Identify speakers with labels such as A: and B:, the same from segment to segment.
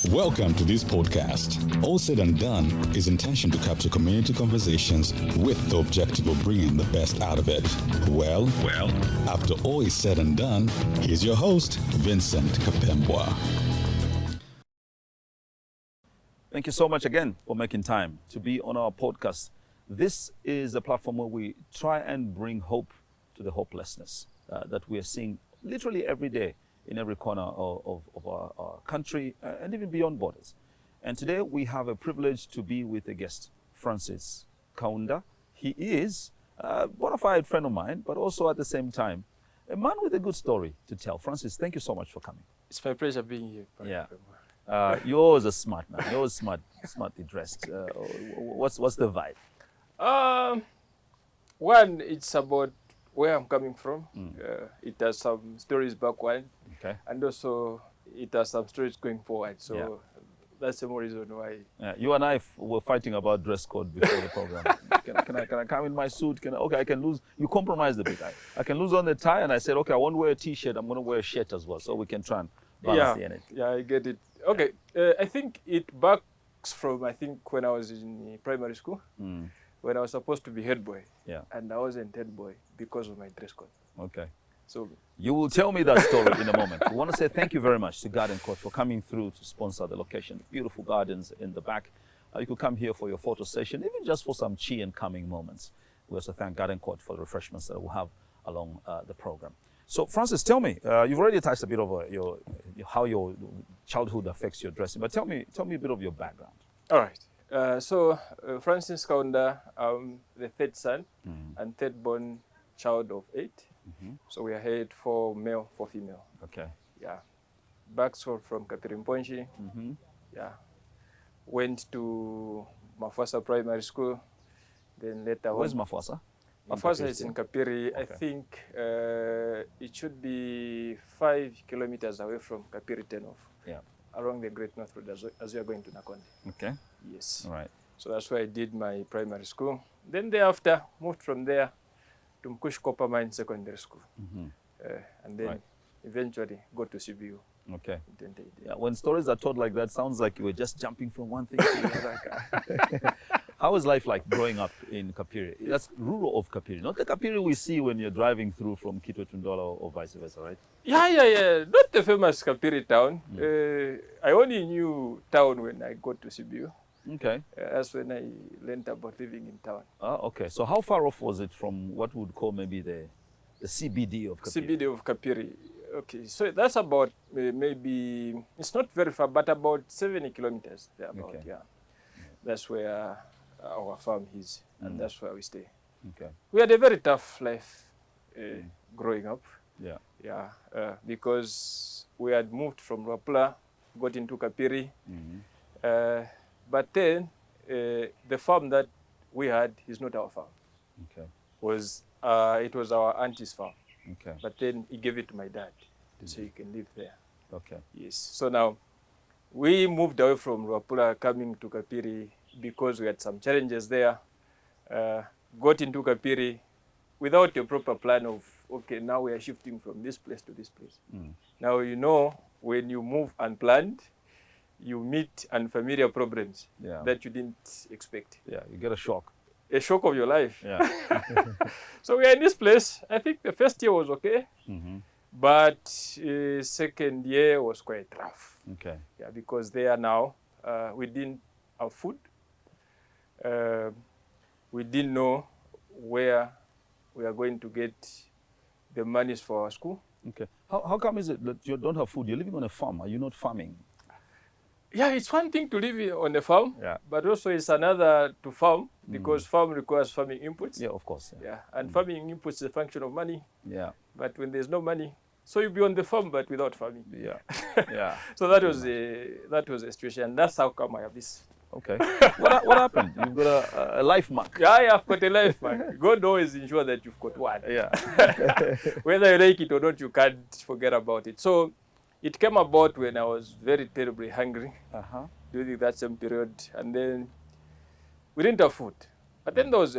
A: Welcome to this podcast. All Said and Done is intention to capture community conversations with the objective of bringing the best out of it. Well, after all is said and done, here's your host, Vincent Kapembwa.
B: Thank you so much again for making time to be on our podcast. This is a platform where we try and bring hope to the hopelessness that we are seeing literally every day in every corner of our country and even beyond borders. And today we have a privilege to be with a guest, Francis Kaunda. He is a bona fide friend of mine, but also at the same time, a man with a good story to tell. Francis, thank you so much for coming.
C: It's my pleasure being here.
B: Yeah. You're always a smart man. You're always smartly dressed. What's the vibe?
C: One, it's about where I'm coming from. It has some stories backward.
B: Okay.
C: And also it has some stories going forward. So that's the more reason why.
B: You and I were fighting about dress code before the program. Can I come in my suit? I can lose. You compromised a bit. I can lose on the tie, and I said, okay, I won't wear a t-shirt. I'm going to wear a shirt as well, so we can try and balance the energy.
C: Yeah, I get it. Okay, I think it backs from, when I was in primary school, when I was supposed to be head boy.
B: Yeah.
C: And I wasn't head boy because of my dress code.
B: Okay.
C: So
B: you will tell me that story in a moment. We want to say thank you very much to Garden Court for coming through to sponsor the location. Beautiful gardens in the back. You could come here for your photo session, even just for some chi and calming moments. We also thank Garden Court for the refreshments that we'll have along the program. So, Francis, tell me, you've already touched a bit over how your childhood affects your dressing, but tell me a bit of your background.
C: All right. So, Francis Kaunda, the third son and third born child of 8. So we are head for male, for female.
B: Okay.
C: Yeah. Backstory from Kapirimponshi. Yeah. Went to Mafwasa Primary School. Then later.
B: Where's Mafwasa?
C: Mafwasa is in Kapiri. Okay. I think it should be 5 kilometers away from Kapiri Turnoff.
B: Yeah. Along
C: the Great North Road as we are going to Nakonde.
B: Okay.
C: Yes.
B: All right.
C: So that's where I did my primary school. Then thereafter, moved from there to Mkush Copper Mine Secondary School. And then eventually got to CBU.
B: Okay. Yeah, when stories are told like that, sounds like you were just jumping from one thing to the other. How was life like growing up in Kapiri? That's rural of Kapiri, not the Kapiri we see when you're driving through from Kitwe to Ndola or vice versa, right?
C: Yeah. Not the famous Kapiri town. I only knew town when I got to CBU.
B: Okay.
C: That's when I learned about living in town.
B: Okay. So how far off was it from what we would call maybe the CBD of Kapiri?
C: CBD of Kapiri. Okay. So that's about maybe, it's not very far, but about 70 kilometers thereabout. Okay. Yeah. That's where our farm is, and that's where we stay.
B: Okay.
C: We had a very tough life growing up.
B: Yeah.
C: Yeah. Because we had moved from Rapula, got into Kapiri. But then, the farm that we had is not our farm.
B: Okay.
C: It was our auntie's farm.
B: Okay.
C: But then he gave it to my dad so he can live there.
B: Okay.
C: Yes. So now, we moved away from Rapula coming to Kapiri because we had some challenges there. Got into Kapiri without a proper plan of, okay, now we are shifting from this place to this place. Now, when you move unplanned, you meet unfamiliar problems that you didn't expect.
B: Yeah, you get a shock.
C: A shock of your life.
B: Yeah.
C: So we are in this place. I think the first year was okay, but second year was quite rough.
B: Okay.
C: Yeah, because there now we didn't have food. We didn't know where we are going to get the monies for our school.
B: Okay. How come is it that you don't have food? You're living on a farm. Are you not farming?
C: Yeah, it's one thing to live on a farm, but also it's another to farm because farm requires farming inputs.
B: Yeah, of course.
C: Yeah, and farming inputs is a function of money.
B: Yeah.
C: But when there's no money, so you'll be on the farm but without farming.
B: Yeah. Yeah.
C: So that was a situation, and that's how come I have this.
B: Okay. What happened? You've got a life mark.
C: Yeah, I've got a life mark. God always ensure that you've got one.
B: Yeah.
C: Whether you like it or not, you can't forget about it. So it came about when I was very terribly hungry during that same period, and then we didn't have food. But then there was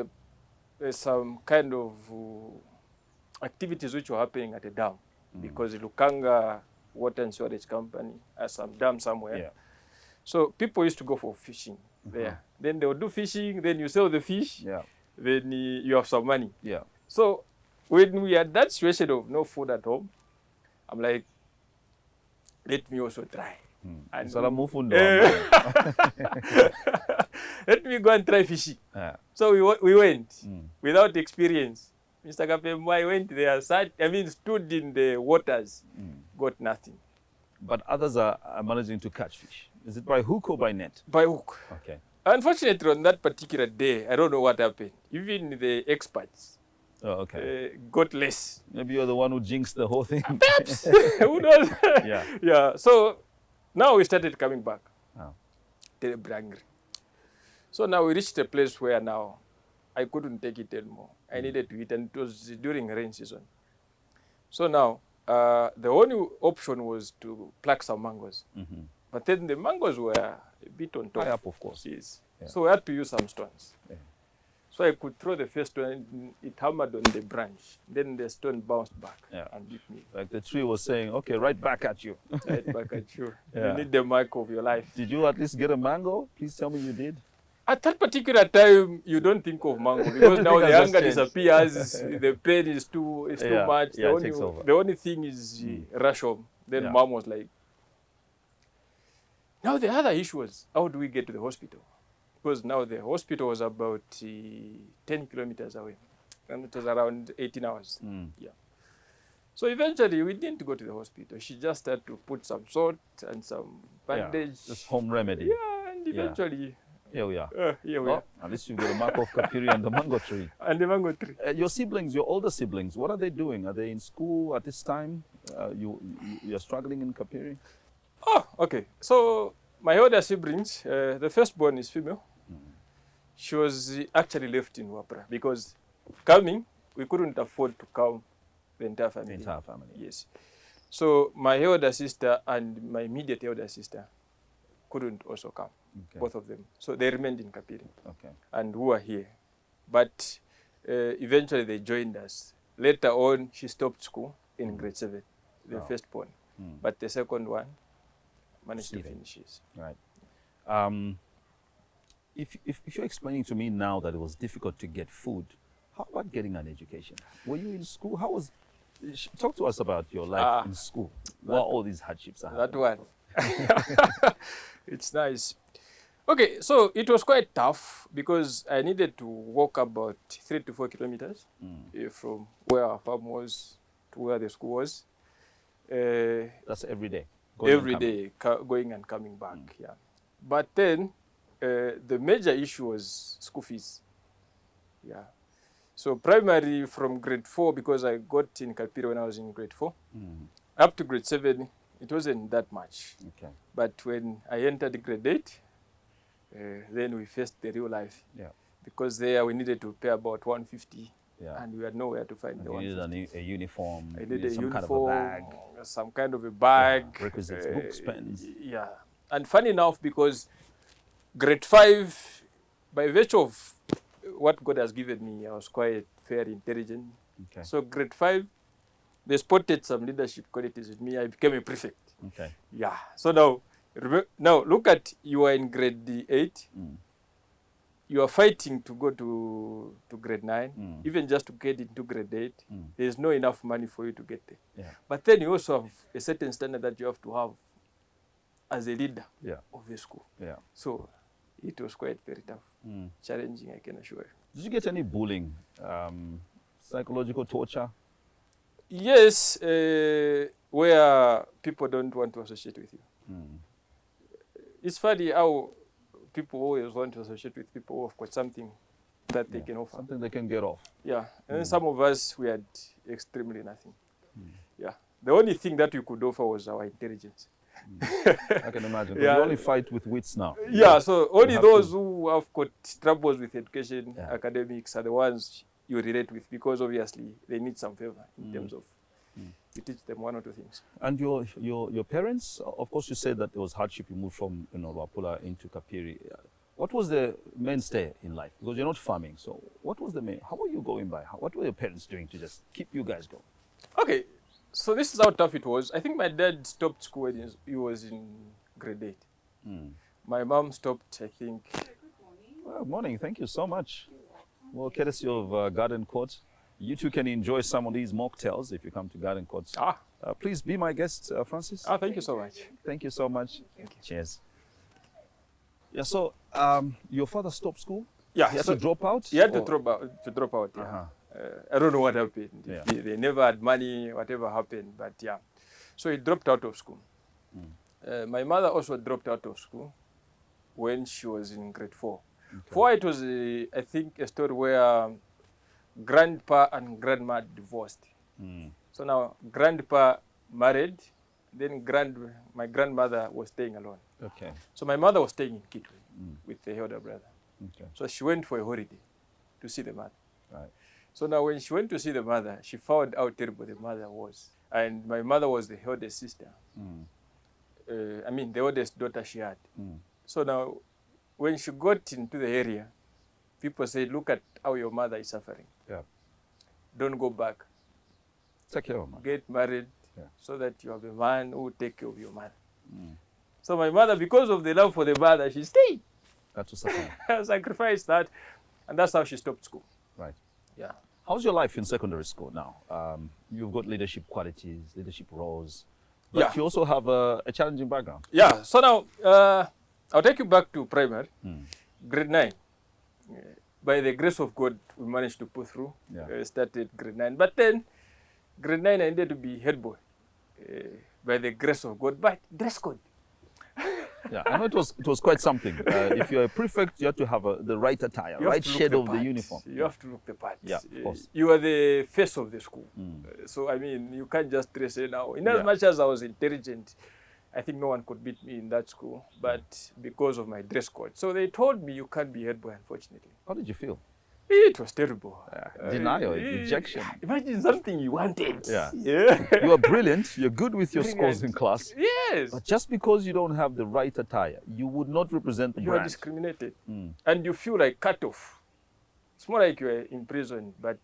C: some kind of activities which were happening at the dam because Lukanga Water and Sewerage Company has some dam somewhere. So people used to go for fishing there. Then they would do fishing, then you sell the fish,
B: Yeah.
C: then you have some money.
B: Yeah.
C: So when we had that situation of no food at home, I'm like, let me also try. And let me go and try fishing.
B: Yeah.
C: So we went without experience. Mr. Kapembo, I went there, stood in the waters, got nothing.
B: But others are managing to catch fish. Is it by hook or by net?
C: By hook.
B: Okay.
C: Unfortunately, on that particular day, I don't know what happened. Even the experts got less.
B: Maybe you're the one who jinxed the whole thing.
C: Perhaps. Who knows?
B: Yeah.
C: Yeah. So now we started coming back.
B: Oh.
C: Terribly angry. So now we reached a place where now I couldn't take it anymore. I needed to eat, and it was during rain season. So now the only option was to pluck some mangoes. But then the mangoes were a bit on top.
B: High up, of course.
C: Yes.
B: Yeah.
C: So we had to use some stones.
B: Yeah.
C: So I could throw the first stone, and it hammered on the branch. Then the stone bounced back and hit me.
B: Like the tree was saying, okay, right back at you.
C: Right back at you.
B: Yeah.
C: You need the mark of your life.
B: Did you at least get a mango? Please tell me you did.
C: At that particular time, you don't think of mango because now the anger disappears, the pain is too much. The only thing is rush home. Then mom was like, now the other issue was, how do we get to the hospital? Because now the hospital was about 10 kilometers away, and it was around 18 hours. Yeah. So eventually, we didn't go to the hospital. She just had to put some salt and some bandage.
B: Yeah, just home remedy.
C: Yeah, and eventually...
B: Here we are.
C: Here we are.
B: At least you got a mark of Kapiri and the mango tree.
C: And the mango tree.
B: Your siblings, your older siblings, what are they doing? Are they in school at this time? You're struggling in Kapiri?
C: Oh, okay. So my older siblings, the firstborn is female. She was actually left in Wapra because coming, we couldn't afford to come the entire family.
B: The entire family.
C: Yes. So my elder sister and my immediate elder sister couldn't also come, both of them. So they remained in Kapiri and who are here. But eventually they joined us. Later on, she stopped school in grade 7, the firstborn. But the second one managed to finish it.
B: Right. If you're explaining to me now that it was difficult to get food, how about getting an education? Were you in school? Talk to us about your life in school. What all these hardships are happening.
C: That one. It's nice. Okay, so it was quite tough because I needed to walk about 3 to 4 kilometers from where our farm was to where the school was.
B: That's every day?
C: Going and coming back, yeah. But then the major issue was school fees. Yeah. So primary from grade 4, because I got in Kapiri when I was in grade 4, up to grade 7, it wasn't that much.
B: Okay.
C: But when I entered grade 8, then we faced the real life.
B: Yeah.
C: Because there we needed to pay about 150, and we had nowhere to find the 150.
B: You needed a uniform.
C: I needed a
B: some
C: uniform,
B: kind of a bag.
C: some kind of a bag.
B: Requisites, books, pens.
C: Yeah. And funny enough, because grade 5, by virtue of what God has given me, I was quite very intelligent.
B: Okay.
C: So grade 5, they spotted some leadership qualities with me. I became a prefect.
B: Okay.
C: Yeah. So now look at, you are in grade 8. You are fighting to go to grade 9. Even just to get into grade 8, there's no enough money for you to get there.
B: Yeah.
C: But then you also have a certain standard that you have to have as a leader of the school.
B: Yeah.
C: So it was quite very tough, challenging, I can assure you.
B: Did you get any bullying, psychological torture?
C: Yes, where people don't want to associate with you. It's funny how people always want to associate with people who have got something that they can offer.
B: Something they can get off.
C: Yeah, and some of us, we had extremely nothing. Yeah, the only thing that we could offer was our intelligence.
B: I can imagine. You only fight with wits now.
C: Yeah, so only those who have got troubles with education, academics, are the ones you relate with, because obviously they need some favor in terms of you teach them one or two things.
B: And your parents, of course, you said that there was hardship. You moved from Wapula into Kapiri. What was the mainstay in life? Because you're not farming. So what was the main? How were you going by? What were your parents doing to just keep you guys going?
C: Okay, so this is how tough it was. I think my dad stopped school when he was in grade 8. My mom stopped, I think.
B: Well, morning. Thank you so much. Well, courtesy of Garden Court, you too can enjoy some of these mocktails if you come to Garden Court. Please be my guest, Francis.
C: Thank you so much.
B: Thank you so much. Cheers. Yeah, so your father stopped school?
C: Yeah.
B: He had to drop out?
C: He had to drop out, yeah.
B: Uh-huh.
C: I don't know what happened.
B: Yeah.
C: They never had money, whatever happened, but yeah. So he dropped out of school. My mother also dropped out of school when she was in grade 4.
B: Okay.
C: For her, it was, I think, a story where grandpa and grandma divorced. So now grandpa married, then my grandmother was staying alone.
B: Okay.
C: So my mother was staying in Kitwe with the elder brother.
B: Okay.
C: So she went for a holiday to see the mother.
B: Right.
C: So now when she went to see the mother, she found out terrible the mother was. And my mother was the eldest sister. The oldest daughter she had. So now when she got into the area, people said, look at how your mother is suffering.
B: Yeah.
C: Don't go back.
B: Take care of her.
C: Get married
B: Yeah.
C: so that you have a man who will take care of your mother. So my mother, because of the love for the mother, she stayed.
B: That was something.
C: Sacrificed that. And that's how she stopped school.
B: Right.
C: Yeah.
B: How's your life in secondary school now? You've got leadership qualities, leadership roles, but you also have a challenging background.
C: Yeah. So now, I'll take you back to primary, grade 9. By the grace of God, we managed to pull through. Started grade 9. But then, grade 9, I needed to be head boy. By the grace of God, but dress code.
B: Yeah, I know it was quite something. If you're a prefect, you have to have the right attire, right shade of the uniform.
C: You have to look the part.
B: Yeah, of course.
C: You are the face of the school. So, you can't just dress it now. In as much as I was intelligent, I think no one could beat me in that school, but because of my dress code. So they told me you can't be head boy, unfortunately.
B: How did you feel?
C: It was terrible.
B: Denial, rejection.
C: Imagine something you wanted.
B: Yeah. You are brilliant. You're good with your scores in class.
C: Yes.
B: But just because you don't have the right attire, you would not represent the brand.
C: You are discriminated. And you feel like cut off. It's more like you are in prison, but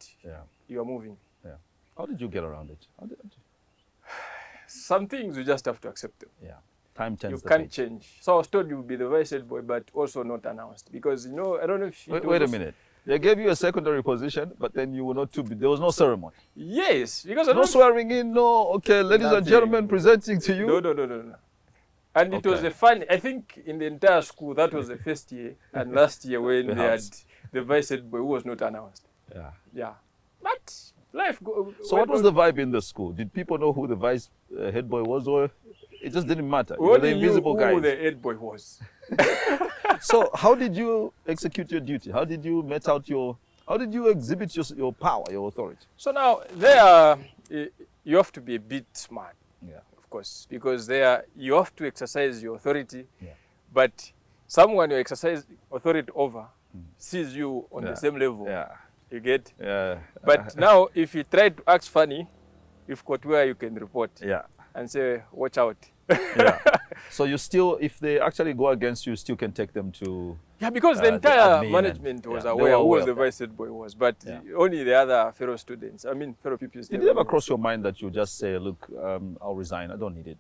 C: you are moving.
B: Yeah. How did you get around it?
C: Some things you just have to accept them.
B: Yeah. Time turns
C: you can't change. So I was told you would be the vice head boy, but also not announced. Because, I don't know if you...
B: Wait a minute. They gave you a secondary position, but then you were not to be... There was no ceremony.
C: Yes. Because
B: no swearing in, no... Okay, ladies and gentlemen, presenting to you.
C: No. And it was a fun... I think in the entire school, that was the first year and last year when they had the vice head boy who was not announced. Yeah. But life...
B: So what was the vibe in the school? Did people know who the vice head boy was, or it just didn't matter?
C: We only
B: the invisible
C: knew
B: guys.
C: who the head boy was.
B: So how did you execute your duty? How did you how did you exhibit your power, your authority?
C: So now there, you have to be a bit smart, of course, because there you have to exercise your authority, but someone you exercise authority over sees you on the same level. You get? But now if you try to act funny, you've got where you can report and say, watch out.
B: So you still, if they actually go against you, still can take them to...
C: Yeah, because the entire management was aware who was the vice head boy was, but only the other fellow students, fellow pupils.
B: Did it ever cross your mind that you just say, look, I'll resign, I don't need it,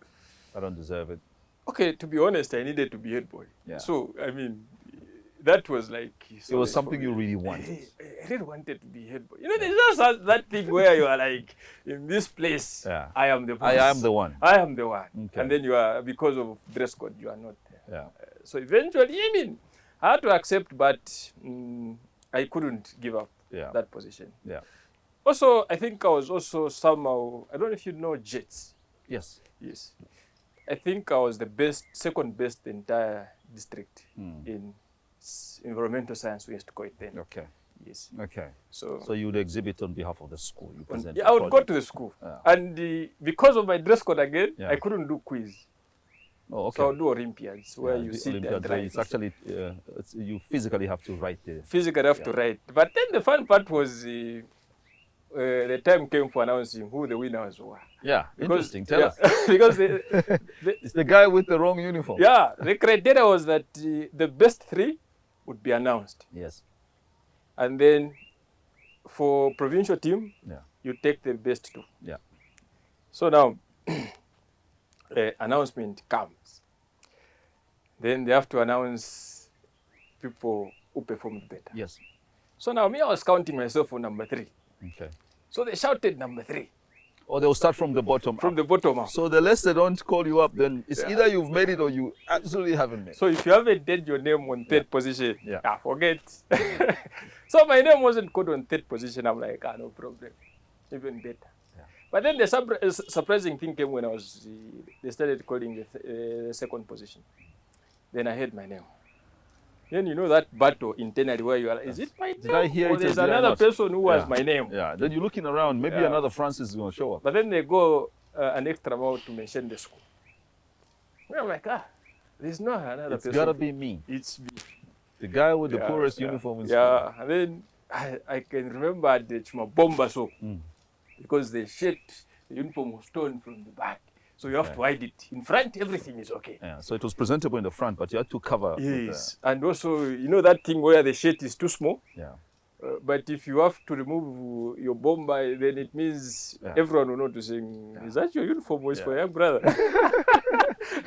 B: I don't deserve it?
C: Okay, to be honest, I needed to be head boy. So, that was like...
B: It was something you really wanted.
C: I really wanted to be head boy. There's just that thing where you are like, in this place, I am the boss.
B: I am the one.
C: I am the one.
B: Okay.
C: And then you are, because of dress code, you are not there.
B: Yeah.
C: So eventually, I had to accept, but I couldn't give up that position.
B: Yeah.
C: Also, I think I was also somehow, I don't know if you know JETS.
B: Yes.
C: Yes. I think I was the second best in the entire district in environmental science, we used to call it then.
B: Okay.
C: Yes.
B: Okay.
C: So
B: you would exhibit on behalf of the school. You present
C: I would go to the school. And because of my dress code again, I couldn't do quiz.
B: Oh, okay.
C: So I'll do Olympiads where you sit and write.
B: It's actually, you physically have to write the...
C: Physically have to write. But then the fun part was the time came for announcing who the winners were.
B: Yeah, interesting. Tell us.
C: Because
B: it's the guy with the wrong uniform.
C: Yeah, the criteria was that the best 3 would be announced.
B: Yes.
C: And then for provincial team, you take the best 2.
B: Yeah.
C: So now, announcement comes. Then they have to announce people who performed better.
B: Yes.
C: So now me, I was counting myself for number 3.
B: Okay.
C: So they shouted number 3
B: Or they'll start from the bottom
C: from
B: up.
C: the bottom up.
B: So the less they don't call you up, then it's either you've made it or you absolutely haven't made it.
C: So if you haven't did your name on 3rd position, forget. So my name wasn't called on 3rd position. I'm like, no problem. Even better. Yeah. But then the surprising thing came when they started calling the 2nd position. Then I heard my name. Then you know that battle internally where you are, is it my name?
B: Did I hear
C: or
B: it?
C: There's another person who has my name.
B: Yeah, then you're looking around, maybe another Francis is going to show up.
C: But then they go an extra mile to mention the school. I'm like, there's no another person.
B: It's got to be me.
C: It's me.
B: The guy with the poorest uniform in school.
C: Yeah, and then I can remember the Chumabomba so because the shirt, the uniform was torn from the back. So you have to hide it. In front, everything is okay.
B: Yeah, so it was presentable in the front, but you had to cover.
C: Yes, and also, you know that thing where the shirt is too small?
B: Yeah.
C: But if you have to remove your bomber, then it means everyone will know to sing, is that your uniform was for your brother?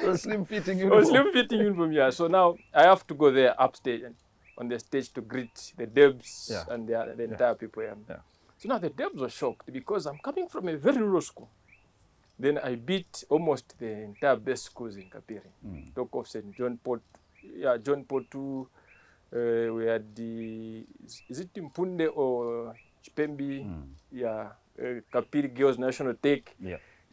B: A slim-fitting uniform.
C: Oh, slim-fitting uniform, yeah. So now I have to go there upstage on the stage to greet the Debs and the entire people. Yeah. So now the Debs were shocked because I'm coming from a very rural school. Then I beat almost the entire best schools in Kapiri. Talk of St. John Paul, John Paul II. We had is it Mpunde or Chipembi? Kapiri Girls National Tech.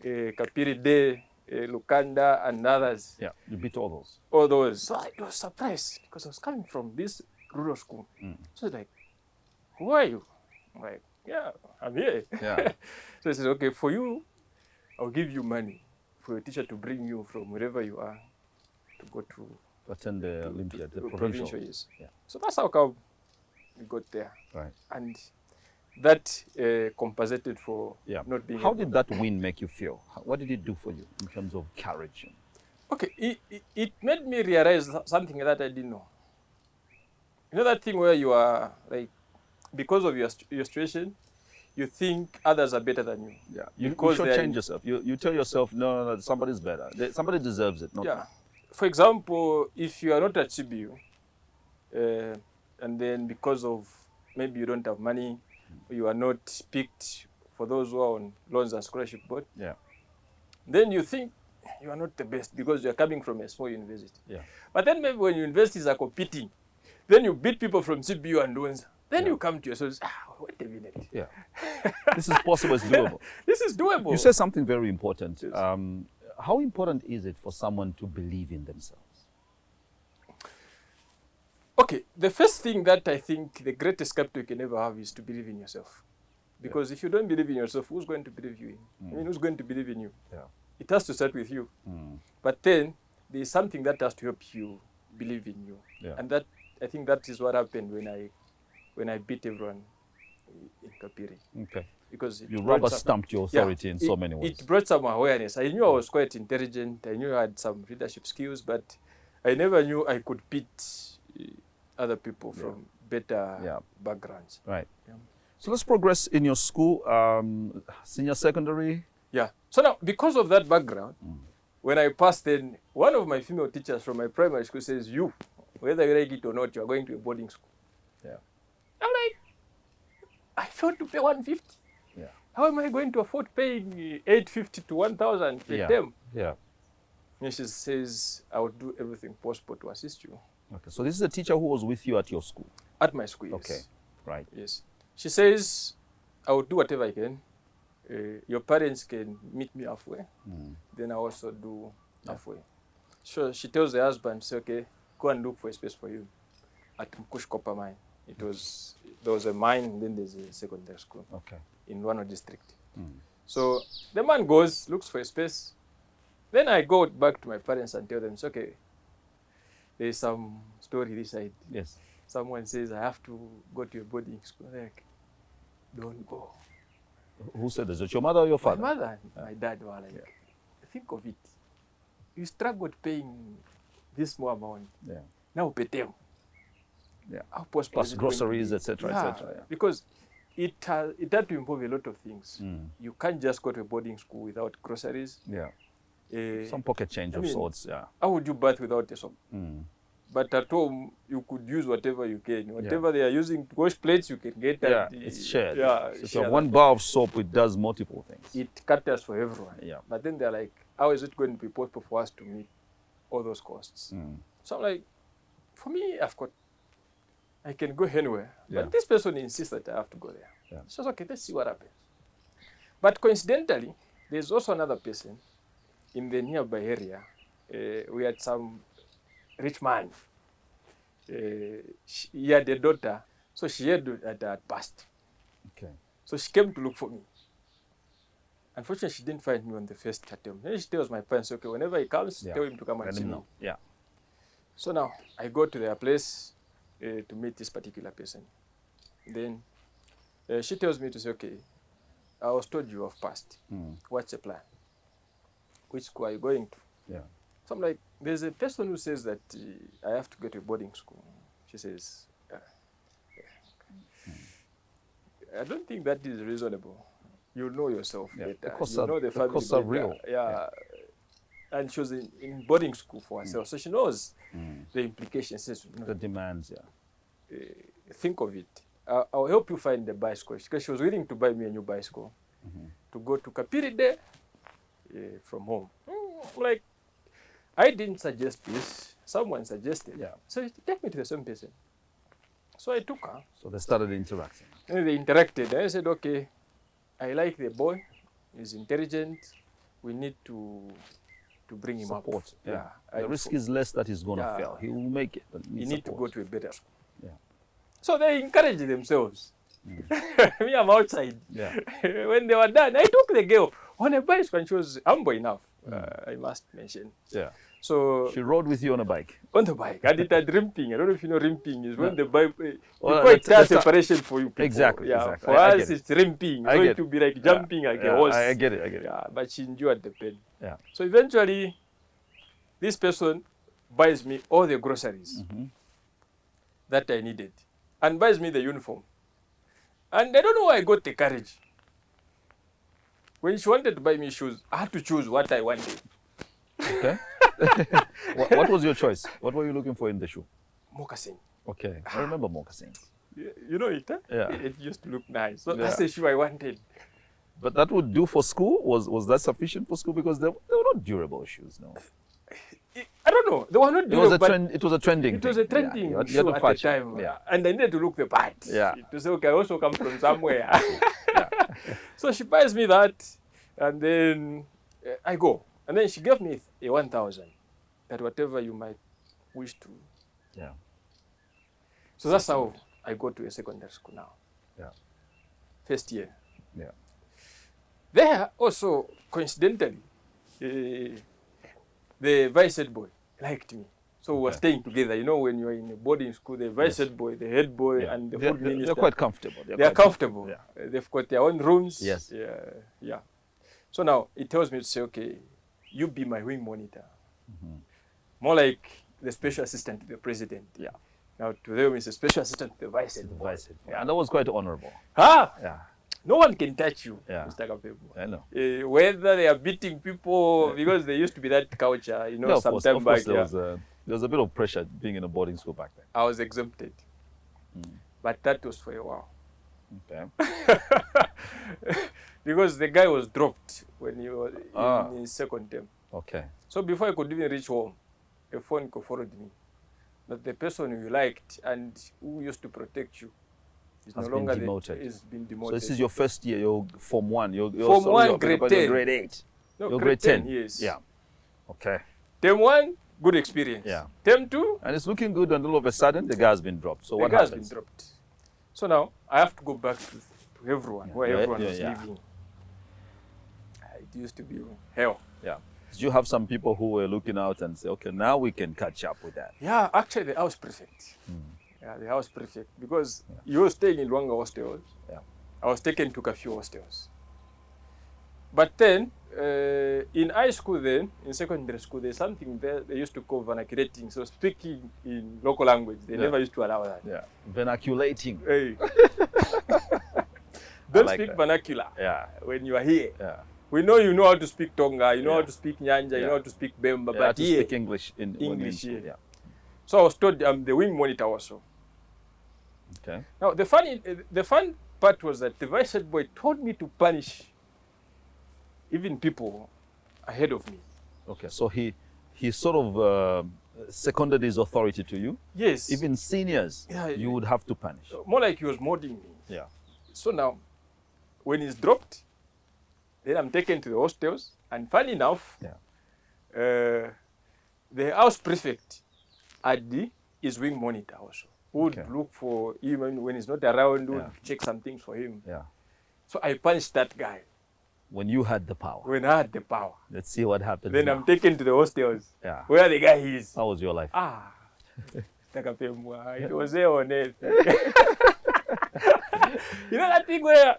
C: Kapiri Day, Lukanda, and others.
B: Yeah, you beat all those.
C: All those. So I was surprised because I was coming from this rural school. So it's like, who are you? I'm like, I'm here.
B: Yeah.
C: So he says, okay, for you, I'll give you money for your teacher to bring you from wherever you are to go to
B: attend the Olympiad, the
C: provincial.
B: Yes. Yeah.
C: So that's how come we got there.
B: Right.
C: And that compensated for not being.
B: How did that win make you feel? What did it do for you in terms of courage?
C: Okay, it made me realize something that I didn't know. You know that thing where you are like, because of your situation, you think others are better than you.
B: Yeah, you should change yourself. You tell yourself, no, somebody's better. Somebody deserves it. Not me.
C: For example, if you are not at CBU, and then because of maybe you don't have money, you are not picked for those who are on loans and scholarship board. Yeah. Then you think you are not the best because you are coming from a small university. Yeah. But then maybe when universities are competing, then you beat people from CBU and loans. Then you come to yourself, wait a minute. Yeah.
B: This is possible, it's doable.
C: This is doable.
B: You said something very important. Yes. How important is it for someone to believe in themselves?
C: Okay, the first thing that I think the greatest capital you can ever have is to believe in yourself. Because if you don't believe in yourself, who's going to believe you in? I mean, who's going to believe in you? Yeah. It has to start with you. But then there is something that has to help you believe in you. Yeah. And that, I think that is what happened when I beat everyone in Kapiri. Okay. Because you
B: rubber stamped your authority in so many ways.
C: It brought some awareness. I knew I was quite intelligent. I knew I had some leadership skills, but I never knew I could beat other people from better backgrounds.
B: Right. Yeah. So let's progress in your school, senior secondary.
C: Yeah. So now, because of that background, when I passed, then one of my female teachers from my primary school says, you, whether you like it or not, you are going to a boarding school. Yeah. I'm like, I failed to pay 150. Yeah. How am I going to afford paying 850 to 1,000 per term? Yeah. And she says, I will do everything possible to assist you.
B: Okay. So this is a teacher who was with you at your school?
C: At my school, yes.
B: Okay. Right.
C: Yes. She says, I will do whatever I can. Your parents can meet me halfway. Then I also do halfway. So she tells the husband, say, okay, go and look for a space for you at Mkush Copper Mine. There was a mine, then there's a secondary school in Wano district. So the man goes, looks for a space. Then I go back to my parents and tell them, it's okay, there's some story this side. Yes. Someone says, I have to go to a boarding school. Like, don't go.
B: Who said this? Is it your mother or your father?
C: My mother and my dad were like, think of it. You struggled paying this small amount. Yeah. Now pay them.
B: Yeah. Plus groceries, etc., etc. Yeah.
C: Because it had to involve a lot of things. You can't just go to a boarding school without groceries. Yeah.
B: Some pocket change of sorts, yeah.
C: How would you bath without a soap? But at home, you could use whatever you can. Whatever they are using to wash plates, you can get that.
B: It's shared.
C: Yeah,
B: so if you have one bar of soap, it does multiple things.
C: It caters for everyone.
B: Yeah.
C: But then they're like, how is it going to be possible for us to meet all those costs? So I'm like, for me, I can go anywhere. But this person insists that I have to go there.
B: Yeah.
C: So okay, let's see what happens. But coincidentally, there's also another person in the nearby area. We had some rich man. He had a daughter, so she had passed.
B: Okay.
C: So she came to look for me. Unfortunately, she didn't find me on the first attempt. Then she tells my parents, okay, whenever he comes, tell him to come and see me.
B: Yeah.
C: So now I go to their place to meet this particular person. Then she tells me to say, okay, I was told you have passed. What's the plan? Which school are you going to?
B: Yeah.
C: So I'm like, there's a person who says that I have to go to a boarding school. She says, I don't think that is reasonable. You know yourself better. You know the family
B: costs are real.
C: Yeah. And she was in boarding school for herself, so she knows the implications. Says,
B: the demands,
C: think of it. I'll help you find the bicycle, because she was willing to buy me a new bicycle to go to Kapiri Day from home. Like, I didn't suggest this. Someone suggested.
B: Yeah.
C: So take me to the same person. So I took her.
B: So they started interacting.
C: And they interacted. I said, okay, I like the boy. He's intelligent. We need to bring him up.
B: Yeah. The risk is less that he's going to fail. He will make it. But
C: you need to go to a better school.
B: Yeah.
C: So they encouraged themselves. Me, I'm outside.
B: Yeah.
C: When they were done, I took the girl on a bicycle, and she was humble enough, I must mention.
B: Yeah.
C: So
B: she rode with you on a bike?
C: On the bike. And it had rimping. I don't know if you know rimping is when the bike, quite separation for you people.
B: Exactly.
C: Yeah.
B: Exactly.
C: For us, it's rimping. So it to be like jumping like a horse.
B: I get it.
C: Yeah. But she endured the pain.
B: Yeah.
C: So eventually, this person buys me all the groceries that I needed and buys me the uniform. And I don't know why I got the courage. When she wanted to buy me shoes, I had to choose what I wanted.
B: Okay. What was your choice? What were you looking for in the shoe?
C: Moccasin.
B: Okay. I remember moccasins.
C: You know it, huh?
B: Yeah.
C: It used to look nice. So that's the shoe I wanted.
B: But that would do for school? Was that sufficient for school? Because they were not durable shoes, no?
C: I don't know. They were not durable.
B: It was a trending
C: It was a trending shoe at the time.
B: Yeah.
C: And I needed to look the part.
B: Yeah.
C: To say, okay, I also come from somewhere. So she buys me that, and then I go. And then she gave me a 1,000, that whatever you might wish to.
B: Yeah.
C: So that's how I go to a secondary school now.
B: Yeah.
C: First year.
B: Yeah.
C: There also, coincidentally, the vice head boy liked me. So we were staying together. You know, when you're in a boarding school, the vice head boy, the head boy, and the food minister.
B: They're quite comfortable.
C: They're comfortable.
B: Yeah.
C: They've got their own rooms.
B: Yes.
C: Yeah. So now it tells me to say, okay, you be my wing monitor. More like the special assistant to the president. Yeah. Now to them, it's a special assistant to the vice head.
B: Yeah. And that was quite honorable.
C: Yeah. No one can touch you, Mr. Kapebu.
B: I know.
C: Whether they are beating people, because there used to be that culture, you know, some time back.
B: There was a bit of pressure being in a boarding school back then.
C: I was exempted. But that was for a while.
B: Okay.
C: Because the guy was dropped when he was in his second term.
B: Okay.
C: So before I could even reach home, a phone call followed me. That the person you liked and who used to protect you is no longer demoted. Is been demoted.
B: So this is your first year, you're Form 1.
C: Form 1, grade 10.
B: Grade 8.
C: No,
B: you're grade 10.
C: Yes.
B: Yeah. Okay.
C: Term 1, good experience.
B: Yeah.
C: Term 2.
B: And it's looking good, and all of a sudden, the guy's been dropped. So what happens?
C: The guy's been dropped. So now, I have to go back to everyone, where everyone was living. It used to be hell.
B: Yeah. Did you have some people who were looking out and say, okay, now we can catch up with that?
C: Yeah, actually, the house prefect. Yeah, the house prefect. Because you were staying in Rwanga hostels.
B: Yeah.
C: I was taken to a few hostels. But then, in high school then, in secondary school, there's something there they used to call vernaculating. So speaking in local language, they never used to allow that.
B: Yeah, vernaculating.
C: Hey. Don't speak vernacular when you are here.
B: Yeah.
C: We know you know how to speak Tonga, you know
B: Yeah.
C: how to speak Nyanja, you know how to speak Bemba,
B: Yeah, I had
C: but
B: to
C: here,
B: speak English when you're in
C: English,
B: school.
C: yeah.
B: Yeah.
C: So I was told I'm the wing monitor also.
B: Okay.
C: Now the fun part was that the vice head boy told me to punish even people ahead of me.
B: Okay. So he sort of seconded his authority to you.
C: Yes.
B: Even seniors,
C: Yeah,
B: you would have to punish.
C: more like he was molding me.
B: Yeah.
C: So now, when he's dropped, then I'm taken to the hostels, and funny enough,
B: Yeah.
C: the house prefect is wing monitor also. Who would
B: Okay.
C: look for him when he's not around, would
B: Yeah.
C: check some things for him.
B: Yeah.
C: So I punished that guy
B: When you had the power.
C: when I had the power.
B: Let's see what happens.
C: Then
B: now.
C: I'm taken to the hostels
B: Yeah.
C: where the guy is.
B: How was your life?
C: It was there on earth. You know that thing where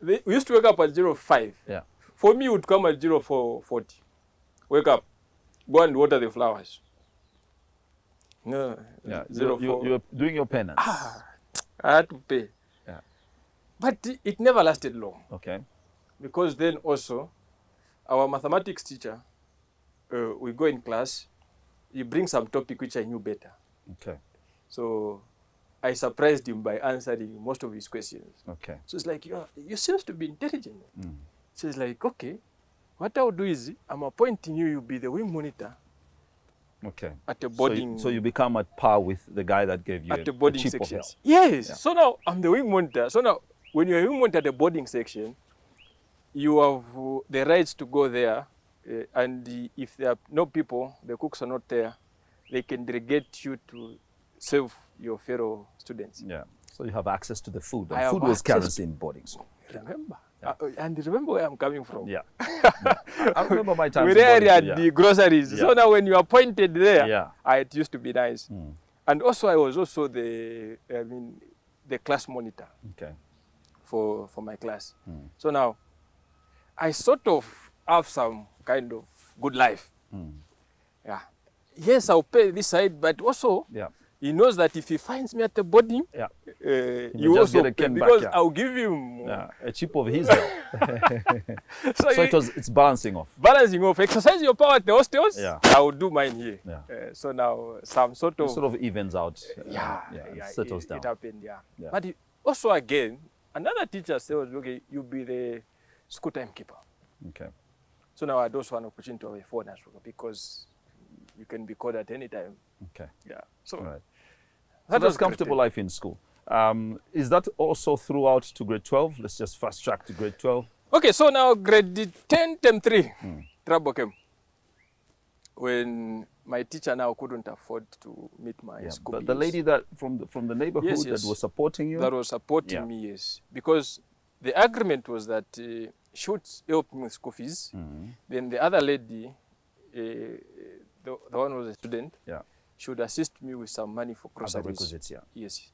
C: we used to wake up at 05.
B: Yeah.
C: For me, it would come at 04:40. Wake up, go and water the flowers. No,
B: Yeah.
C: 04.
B: You're doing your penance.
C: I had to pay.
B: Yeah.
C: But it never lasted long,
B: Okay.
C: because then also our mathematics teacher, we go in class, he brings some topic which I knew better.
B: Okay.
C: So I surprised him by answering most of his questions.
B: Okay.
C: So it's like, you seem to be intelligent.
B: Mm.
C: So it's like, okay, what I'll do is I'm appointing you, you'll be the wing monitor
B: Okay.
C: at a boarding.
B: So you become at par with the guy that gave you
C: at the
B: a
C: boarding
B: chip of
C: section.
B: hell.
C: Yes.
B: Yeah.
C: So now I'm the wing monitor. So now when you're a wing monitor at the boarding section, you have the rights to go there, and if there are no people, the cooks are not there, they can delegate you to serve your fellow students.
B: Yeah. So you have access to the food.
C: I
B: And
C: have
B: food was
C: access
B: currency in boarding school.
C: Remember? And remember where I'm coming from.
B: Yeah. I remember my time.
C: We rarely had the groceries. So
B: Yeah.
C: now when you are appointed there,
B: Yeah.
C: it used to be nice. And also I was also the class monitor
B: Okay.
C: for my class. So now I sort of have some kind of good life. Yeah. Yes, I'll pay this side, but also
B: Yeah.
C: he knows that if he finds me at the boarding,
B: Yeah.
C: you
B: just
C: also
B: get a
C: pay,
B: ken back,
C: because
B: yeah.
C: I'll give him.
B: Yeah. A chip of his hell. So it's balancing off.
C: Balancing off. Exercise your power at the hostels.
B: Yeah.
C: I will do mine here.
B: Yeah.
C: So now some sort
B: It
C: of
B: sort of evens out. Settles
C: it
B: down.
C: happened. Yeah.
B: Yeah.
C: But also again, another teacher said, "Okay, you be the school timekeeper."
B: Okay.
C: So now I had also an opportunity to have a phone as well, because you can be called at any time.
B: Okay.
C: Yeah. So
B: All right. So
C: that
B: that's
C: was
B: comfortable
C: great.
B: life in school. Is that also throughout to grade 12? Let's just fast track to grade 12.
C: Okay, so now grade 10, term 3, trouble came. When my teacher now couldn't afford to meet my school
B: But the
C: bills.
B: lady that from the neighborhood
C: Yes,
B: that
C: yes.
B: was supporting you?
C: That was supporting
B: Yeah.
C: me, yes. Because the agreement was that she would help me with school fees. Then the other lady, the one who was a student,
B: Yeah.
C: she would assist me with some money for
B: Other
C: groceries.
B: requisites, yeah.
C: Yes.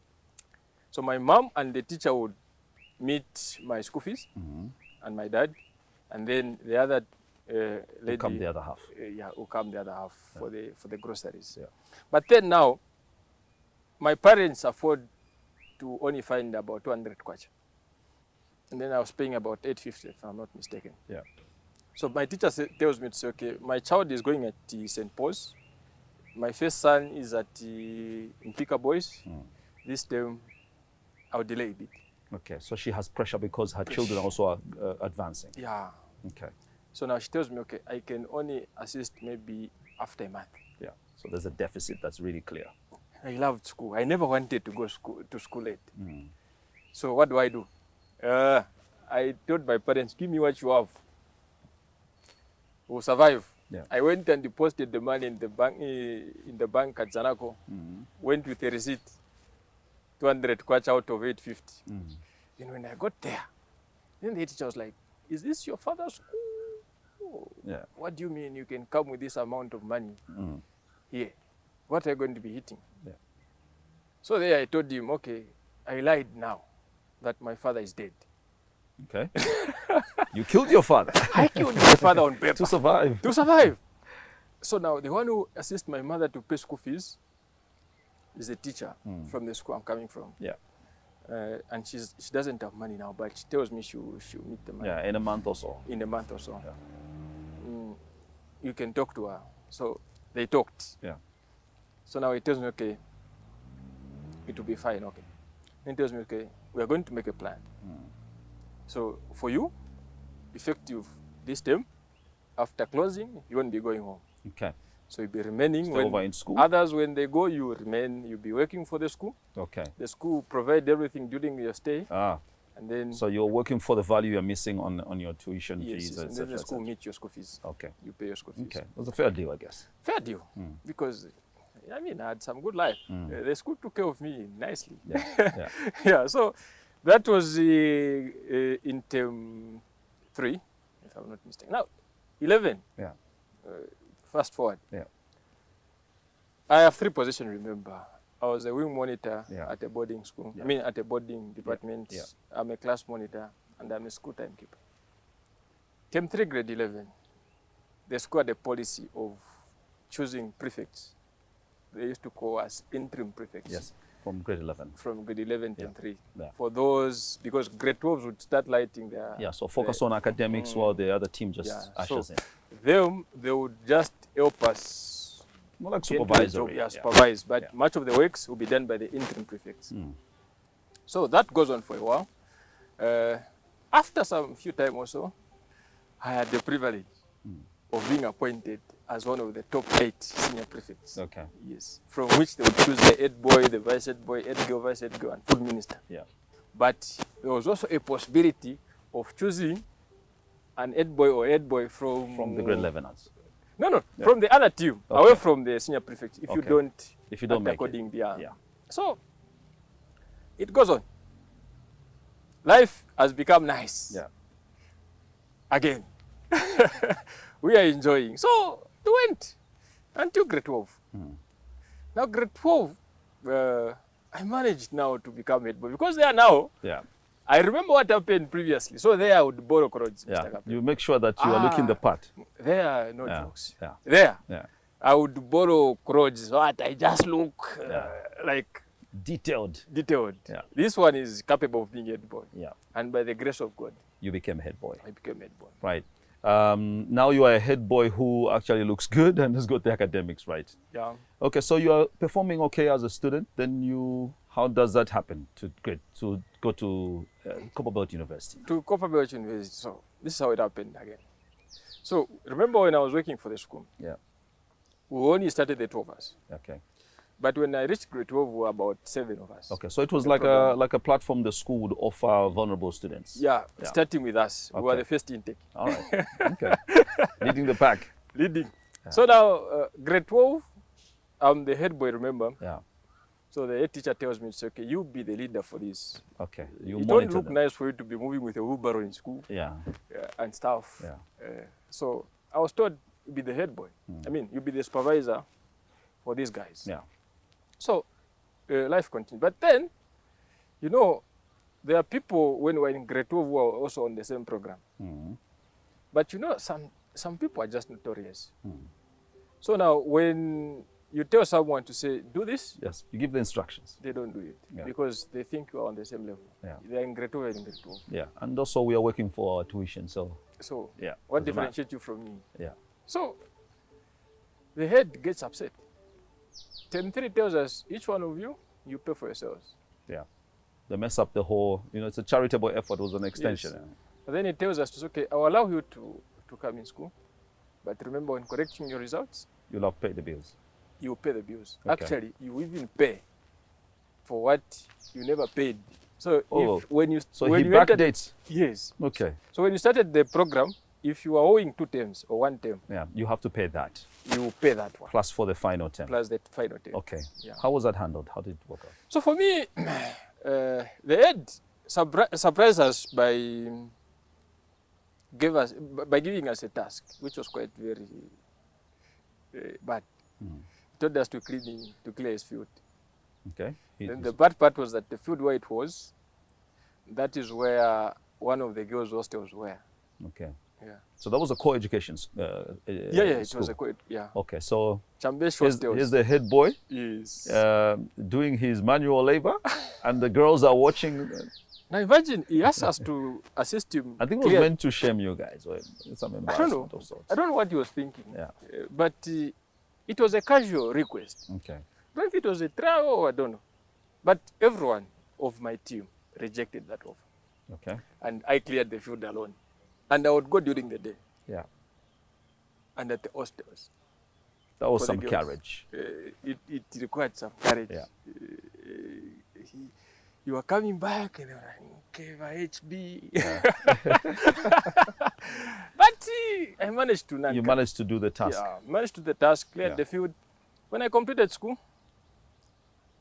C: So my mom and the teacher would meet my school fees, and my dad, and then the other lady
B: come the other half.
C: will come the other half for the groceries.
B: Yeah.
C: But then now, my parents afford to only find about 200 kwacha. And then I was paying about 850, if I'm not mistaken.
B: Yeah.
C: So my teacher tells me to say, okay, my child is going at St. Paul's. My first son is at Mpika Boys. This term, I'll delay a bit.
B: Okay, so she has pressure because her children also are advancing.
C: Yeah.
B: Okay.
C: So now she tells me, okay, I can only assist maybe after a month.
B: Yeah. So there's a deficit that's really clear.
C: I loved school. I never wanted to go to school late. So what do? I told my parents, give me what you have. We'll survive.
B: Yeah.
C: I went and deposited the money in the bank at Zanaco. Went with a receipt, 200 kwacha out of 850. Then when I got there, then the teacher was like, is this your father's school?
B: Yeah.
C: What do you mean you can come with this amount of money here? What are you going to be hitting?
B: Yeah.
C: So there I told him, okay, I lied now that my father is dead.
B: Okay. You killed your father
C: I killed my father on paper.
B: to survive.
C: To survive. So now the one who assists my mother to pay school fees is a teacher from the school I'm coming from.
B: Yeah.
C: And she doesn't have money now, but she tells me she'll meet the money.
B: Yeah, in a month or so.
C: In a month or so.
B: Yeah.
C: You can talk to her. So they talked.
B: Yeah.
C: So now he tells me, okay, it will be fine, okay. Then he tells me, okay, we are going to make a plan. So for you, effective this term, after closing, you won't be going home.
B: Okay.
C: So you'll be remaining.
B: Stay over in school?
C: Others, when they go, you remain, you'll be working for the school.
B: Okay.
C: The school provide everything during your stay. And then
B: so you're working for the value you're missing on your tuition fees,
C: yes, and then the school meets your school fees.
B: Okay.
C: You pay your school fees.
B: Okay. It was a fair deal, I guess.
C: Fair deal. Because, I mean, I had some good life. The school took care of me nicely.
B: Yeah. Yeah.
C: Yeah, so that was in term 3, if I'm not mistaken. Now, 11.
B: Yeah.
C: Fast forward.
B: Yeah.
C: I have 3 positions, remember. I was a wing monitor at a boarding school.
B: Yeah.
C: I mean, at a boarding department.
B: Yeah.
C: I'm a class monitor, and I'm a school timekeeper. Term 3, grade 11, the school had a policy of choosing prefects. They used to call us interim prefects.
B: Yes, from grade 11.
C: From grade 11 to 3.
B: Yeah.
C: For those, because grade 12s would start lighting their...
B: Yeah, so focus on academics while the other team just ushers in.
C: They would just help us.
B: More like supervisory.
C: Supervise, but much of the works will be done by the interim prefects. So that goes on for a while. After some few time also, I had the privilege of being appointed as one of the top 8 senior prefects.
B: Okay.
C: Yes. From which they would choose the head boy, the vice head boy, head girl, vice head girl, and food minister.
B: Yeah.
C: But there was also a possibility of choosing an head boy or head boy from
B: the grade 11ers.
C: No, from the other team, away from the senior prefect. If you don't
B: make
C: according
B: it.
C: Yeah. So it goes on. Life has become nice.
B: Yeah.
C: Again. We are enjoying. So it went until grade 12. Now grade 12, I managed now to become head boy because they are now.
B: Yeah.
C: I remember what happened previously. So there I would borrow clothes.
B: Yeah. You make sure that you are looking the part.
C: There are no jokes.
B: Yeah.
C: There.
B: Yeah.
C: I would borrow clothes so that I just look like
B: detailed. Yeah.
C: This one is capable of being head boy.
B: Yeah.
C: And by the grace of God,
B: you became head boy.
C: I became head boy.
B: Right. Now you are a head boy who actually looks good and has got the academics right.
C: Yeah.
B: Okay, so you are performing okay as a student. Then how does that happen to go to Copperbelt University?
C: To Copperbelt University. So this is how it happened again. So remember when I was working for the school?
B: Yeah.
C: We only started the 12 of us.
B: Okay.
C: But when I reached grade 12, we were about 7 of us.
B: Okay, so it was like a platform the school would offer vulnerable students.
C: Yeah, starting with us.
B: Okay.
C: We were the first intake.
B: All right. Okay. Leading the pack.
C: Leading. Yeah. So now, grade 12, I'm the head boy, remember?
B: Yeah.
C: So the head teacher tells me, it's okay, you be the leader for this.
B: Okay.
C: It don't look nice for you to be moving with a wheelbarrow in school.
B: Yeah.
C: And stuff.
B: Yeah.
C: So I was told, you be the head boy. I mean, you be the supervisor for these guys.
B: Yeah.
C: So life continued. But then, you know, there are people when we're in grade 12 who are also on the same program. But you know, some people are just notorious. So now when you tell someone to say, do this.
B: Yes, you give the instructions.
C: They don't do it because they think you are on the same level.
B: Yeah.
C: They're in grade 12 and in grade 12.
B: Yeah, and also we are working for our tuition, so yeah.
C: What differentiates you from me?
B: Yeah.
C: So the head gets upset. Term 3 tells us, each one of you, you pay for yourselves.
B: Yeah. They mess up the whole, it's a charitable effort, it was an extension.
C: Yes. But then it tells us, okay, I will allow you to come in school, but remember when correcting your results,
B: you'll have paid the bills.
C: You will pay the bills.
B: Okay.
C: Actually, you even pay for what you never paid. So when you
B: backdates.
C: Yes.
B: Okay.
C: So when you started the program, if you are owing 2 terms or 1 term,
B: you have to pay that.
C: You will pay that one.
B: Plus for the final term.
C: Plus the final term.
B: Okay.
C: Yeah.
B: How was that handled? How did it work out?
C: So for me, the head surprised us by giving us a task, which was quite very bad. He told us to clear his field.
B: Okay.
C: Then the bad part was that the field where it was, that is where one of the girls' hostels were.
B: Okay.
C: Yeah.
B: So that was a co-education
C: It
B: school.
C: was a quite, yeah.
B: Okay, so
C: Chambesh
B: here's the head boy
C: Yes.
B: doing his manual labor, and the girls are watching.
C: Now imagine he asked us to assist him.
B: I think it was meant to shame you guys, or some
C: I don't
B: embarrassment
C: know.
B: of sorts.
C: I don't know what he was thinking.
B: Yeah.
C: But it was a casual request.
B: Okay.
C: I don't know if it was a trial or I don't know. But everyone of my team rejected that offer.
B: Okay.
C: And I cleared the field alone. And I would go during the day.
B: Yeah.
C: And at the hostels.
B: That was
C: for
B: some
C: the girls.
B: courage.
C: It required some courage.
B: Yeah.
C: You were coming back and I was like, okay, my HB.
B: Yeah.
C: But I managed to.
B: You managed to do the task.
C: Yeah, managed to do the task, cleared
B: Yeah.
C: the field. When I completed school,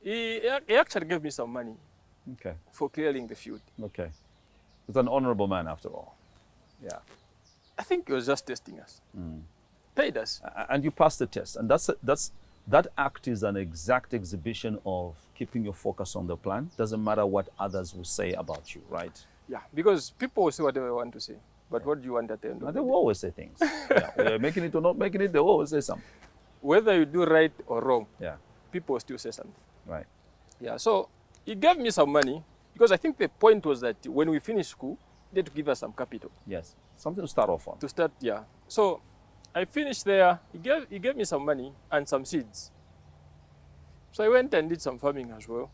C: he actually gave me some money
B: Okay.
C: for clearing the field.
B: Okay. He's an honorable man after all. Yeah.
C: I think he was just testing us. Paid us.
B: And you passed the test, and that act is an exact exhibition of keeping your focus on the plan. Doesn't matter what others will say about you, right?
C: Yeah, because people will say whatever they want to say. But what do you want at the end of
B: And
C: the
B: they
C: day?
B: will always say things. Yeah. Whether making it or not making it, they will always say something.
C: Whether you do right or wrong,
B: Yeah.
C: people will still say something.
B: Right.
C: Yeah, so he gave me some money because I think the point was that when we finished school, they had to give us some capital
B: Yes. Something to start off on.
C: to start. Yeah. So I finished there. He gave me some money and some seeds. So I went and did some farming as well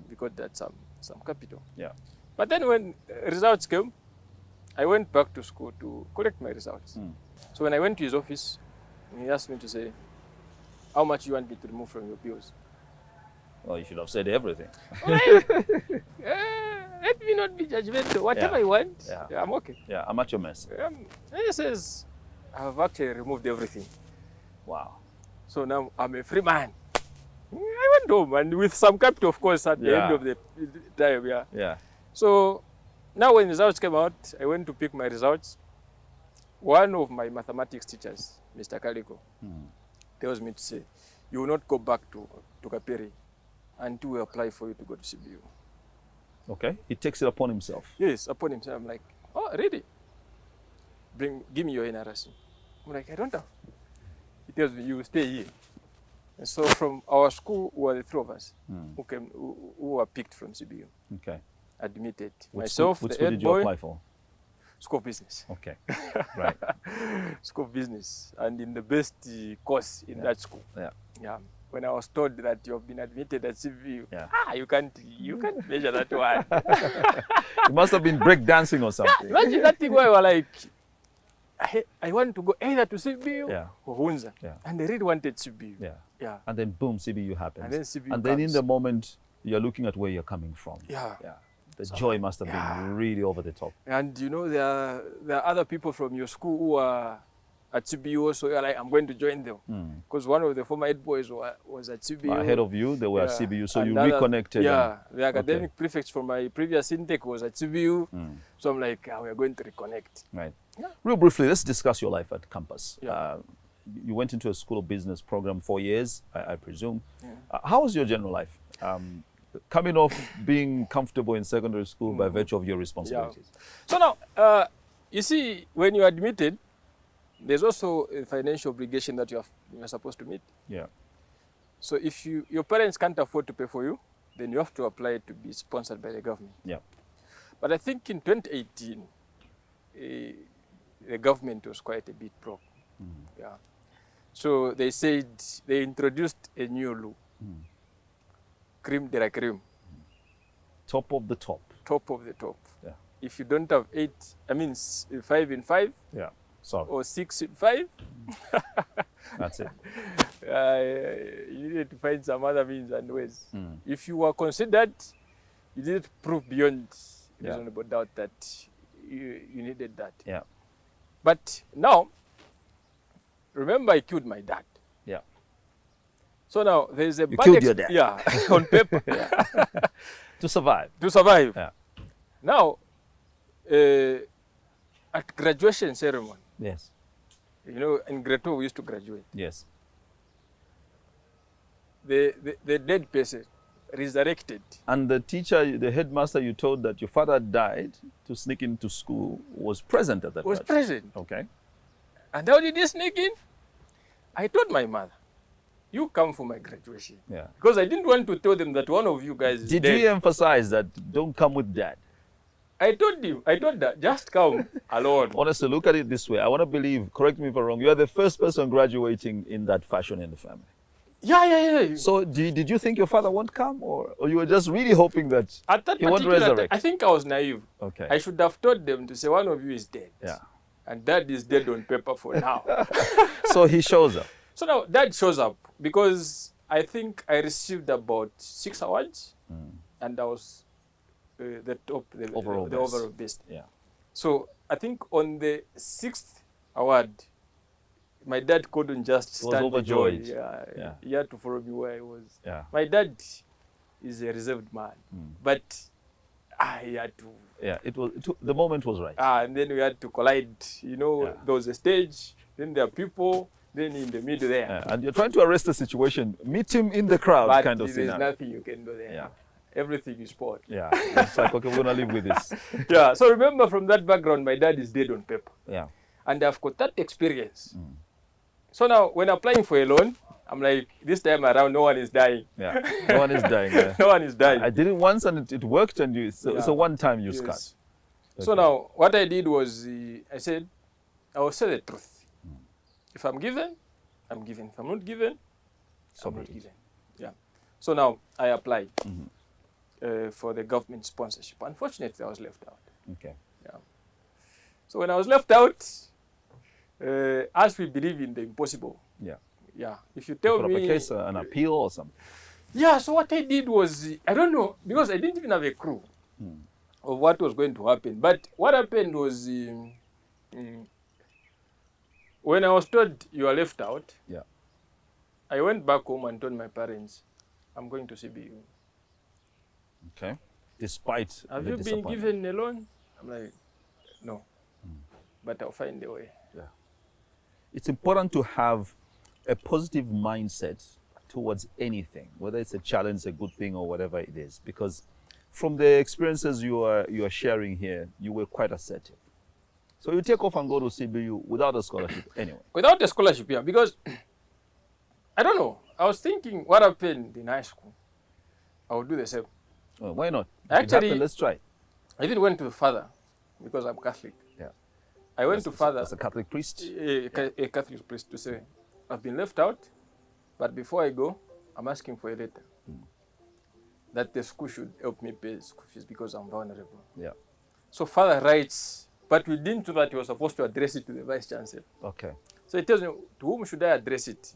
C: because that's some capital.
B: Yeah.
C: But then when results came, I went back to school to collect my results. So when I went to his office, he asked me to say, how much you want me to remove from your bills?
B: Well, you should have said everything.
C: Let me not be judgmental. Whatever
B: Yeah.
C: you want,
B: Yeah.
C: I'm okay.
B: Yeah, I'm at your mercy.
C: And he says, I've actually removed everything.
B: Wow.
C: So now I'm a free man. I went home and with some capital, of course, at the
B: Yeah.
C: end of the time. Yeah.
B: Yeah.
C: So now when results came out, I went to pick my results. One of my mathematics teachers, Mr. Kaliko, tells me to say, you will not go back to Kaperi until we apply for you to go to CBU.
B: Okay. He takes it upon himself.
C: Yes, upon himself. I'm like, oh, really? Give me your NRC. I'm like, I don't have. He tells me, you stay here. And so from our school, were the three of us who were picked from CBU,
B: Okay.
C: admitted.
B: Which
C: Myself,
B: school,
C: the
B: which school
C: head
B: did you
C: boy,
B: apply for?
C: School of Business.
B: Okay. Right.
C: School of Business. And in the best course in that school.
B: Yeah.
C: Yeah. When I was told that you have been admitted at CBU,
B: Yeah.
C: you can't measure that one.
B: It must have been breakdancing or something.
C: Imagine that thing where we were like, I want to go either to CBU
B: Yeah.
C: or Hunza.
B: Yeah.
C: And they really wanted CBU.
B: Yeah.
C: Yeah.
B: And then boom, CBU happens.
C: And then CBU
B: And then in
C: comes.
B: the moment, you're looking at where you're coming from.
C: Yeah.
B: Yeah. The joy must have been really over the top.
C: And you know, there are other people from your school who are at CBU, so you're like, I'm going to join them. Because one of the former head boys was at CBU.
B: Ahead of you, they were at CBU, so you
C: Another-
B: reconnected.
C: Yeah, the academic prefect from my previous intake was at CBU. So I'm like, we're going to reconnect.
B: Right.
C: Yeah.
B: Real briefly, let's discuss your life at campus.
C: Yeah.
B: You went into a school of business program 4 years, I presume. How was your general life? Coming off being comfortable in secondary school by virtue of your responsibilities.
C: So now, you see, when you're admitted, there's also a financial obligation that you're supposed to meet.
B: Yeah.
C: So if your parents can't afford to pay for you, then you have to apply to be sponsored by the government.
B: Yeah.
C: But I think in 2018, the government was quite a bit broke. Yeah. So they said they introduced a new law. Cream de la creme.
B: Top of the top.
C: Top of the top.
B: Yeah.
C: If you don't have 5 in 5
B: Yeah. Sorry.
C: or 6 in 5,
B: That's it.
C: you needed to find some other means and ways. If you were considered, you needed to prove beyond reasonable doubt that you needed that.
B: Yeah.
C: But now, remember I killed my dad.
B: Yeah.
C: So now there's a
B: You killed your dad.
C: Yeah, on paper.
B: To survive.
C: To survive.
B: Yeah.
C: Now, at graduation ceremony,
B: Yes.
C: you know, in grade 2 we used to graduate.
B: Yes.
C: The dead person resurrected.
B: And the teacher, the headmaster you told that your father died to sneak into school was present at that
C: Was
B: time.
C: present.
B: Okay.
C: And how did he sneak in? I told my mother, you come for my graduation.
B: Yeah.
C: Because I didn't want to tell them that one of you guys is
B: Did
C: dead.
B: you emphasize that don't come with dad?
C: I told her, just come alone.
B: Honestly, look at it this way. I want to believe, correct me if I'm wrong, you are the first person graduating in that fashion in the family.
C: Yeah.
B: So did you think your father won't come, or you were just really hoping that
C: At that
B: he won't
C: particular time,
B: resurrect?
C: I think I was naive.
B: Okay.
C: I should have told them to say one of you is dead.
B: Yeah.
C: And dad is dead on paper for now.
B: So he shows up.
C: So now dad shows up because I think I received about 6 awards and I was the overall best.
B: Yeah.
C: So I think on the 6th award, my dad couldn't just stand the joy.
B: overjoyed. Yeah.
C: He had to follow me where I was.
B: Yeah.
C: My dad is a reserved man, but I had to.
B: Yeah. The moment was right.
C: And then we had to collide. You know,
B: Yeah.
C: there was a stage, then there are people, then in the middle there.
B: Yeah. And you're trying to arrest the situation. Meet him in the crowd,
C: But
B: kind of
C: there's
B: scenario.
C: nothing you can do there.
B: Yeah.
C: Everything is sport.
B: Yeah. It's like, okay, we're gonna live with this.
C: Yeah. So remember, from that background, my dad is dead on paper,
B: Yeah.
C: and I've got that experience. So now, when applying for a loan, I'm like, this time around, no one is dying.
B: Yeah. No one is dying. Yeah.
C: No one is dying.
B: I did it once and it worked, and it's a one-time use card.
C: Yes. So now, what I did was, I said, I will say the truth. If I'm given, I'm given. If I'm not given,
B: So
C: I'm
B: be
C: not
B: it.
C: given. Yeah. So now, I applied for the government sponsorship. Unfortunately, I was left out.
B: Okay.
C: Yeah. So when I was left out, as we believe in the impossible.
B: Yeah.
C: Yeah. If you tell
B: Put up
C: me.
B: a case, an appeal or something.
C: Yeah, so what I did was, I don't know, because I didn't even have a clue of what was going to happen. But what happened was, when I was told you are left out,
B: Yeah.
C: I went back home and told my parents, I'm going to CBU.
B: Okay. Despite
C: Have
B: the
C: you been
B: disappointment.
C: given a loan? I'm like, no. But I'll find a way.
B: It's important to have a positive mindset towards anything, whether it's a challenge, a good thing, or whatever it is. Because from the experiences you are sharing here, you were quite assertive. So you take off and go to CBU without a scholarship anyway.
C: Without a scholarship, yeah, because I don't know. I was thinking what happened in high school. I would do the same.
B: Well, why not? If it
C: Actually-
B: happened, let's try.
C: I even went to the father because I'm Catholic.
B: Yeah.
C: I went to father,
B: As a Catholic priest.
C: a Catholic priest, to say, I've been left out, but before I go, I'm asking for a letter that the school should help me pay school fees because I'm vulnerable.
B: Yeah.
C: So father writes, but we didn't know that he was supposed to address it to the vice chancellor.
B: Okay.
C: So he tells me, to whom should I address it?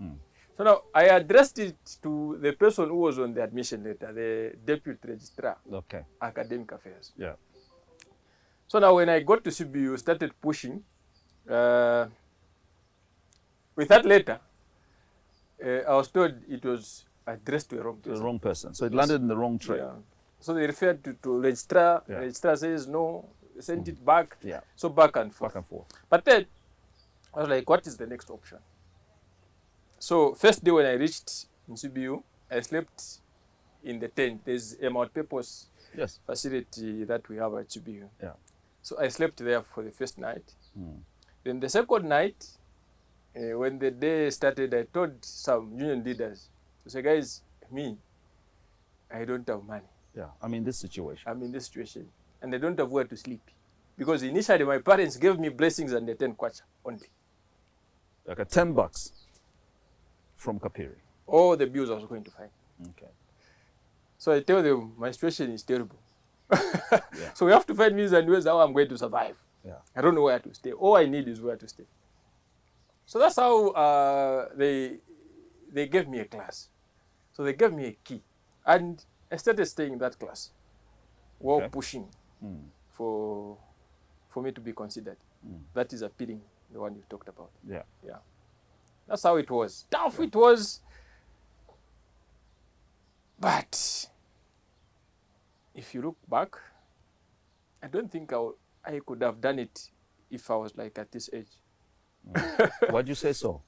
C: So now I addressed it to the person who was on the admission letter, the deputy registrar,
B: Okay.
C: academic affairs.
B: Yeah.
C: So now when I got to CBU, started pushing. With that letter, I was told it was addressed to a wrong
B: To the
C: person.
B: wrong person. So it landed in the wrong tray.
C: Yeah. So they referred to registrar.
B: Yeah.
C: Registrar says no, sent it back.
B: Yeah.
C: So back and forth.
B: Back and forth.
C: But then I was like, what is the next option? So first day when I reached in CBU, I slept in the tent. There's a multi-purpose
B: Yes.
C: facility that we have at CBU.
B: Yeah.
C: So I slept there for the first night. Then the second night, when the day started, I told some union leaders to say, guys, I don't have money.
B: Yeah. I'm in this situation.
C: I'm in this situation, and I don't have where to sleep. Because initially my parents gave me blessings and the 10 kwacha only.
B: Like a $10 from Kapiri.
C: All the bills I was going to find.
B: Okay.
C: So I tell them, my situation is terrible. So we have to find means and ways how I'm going to survive.
B: Yeah.
C: I don't know where to stay. All I need is where to stay. So that's how they gave me a class. So they gave me a key. And I started staying in that class while pushing for me to be considered. That is appealing, the one you talked about.
B: Yeah.
C: Yeah. That's how it was. Tough it was. But if you look back, I don't think I could have done it if I was like at this age.
B: Why'd you say so?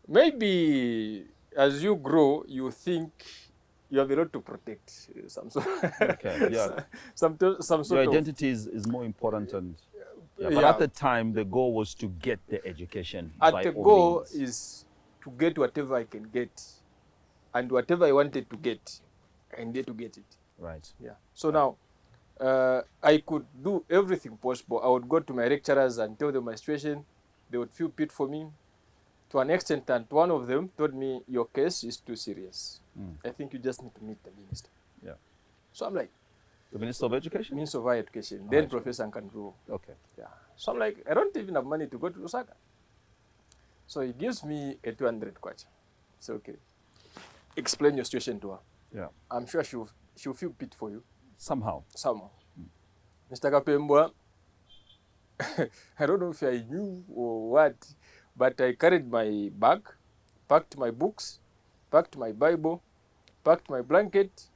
C: Maybe as you grow, you think you have a lot to protect. Some sort.
B: Okay, yeah.
C: some sort
B: Your
C: of
B: identity is more important, and but
C: Yeah.
B: at the time the goal was to get the education.
C: At
B: by
C: the
B: all
C: goal
B: means.
C: is to get whatever I can get, and whatever I wanted to get, I needed to get it.
B: Right.
C: Yeah. So now, I could do everything possible. I would go to my lecturers and tell them my situation. They would feel pity for me, to an extent that one of them told me, "Your case is too serious. I think you just need to meet the minister."
B: Yeah.
C: So I'm like,
B: The Minister of Education.
C: Minister of Higher Education, then
B: Right.
C: Professor Nkandru.
B: Okay.
C: Yeah. So I'm like, I don't even have money to go to Lusaka. So he gives me a 200 kwacha. So okay, explain your situation to her.
B: Yeah.
C: I'm sure she'll feel pity for you
B: Somehow.
C: somehow. Mr. Kapembwa, I don't know if I knew or what, but I carried my bag, packed my books, packed my Bible, packed my blanket,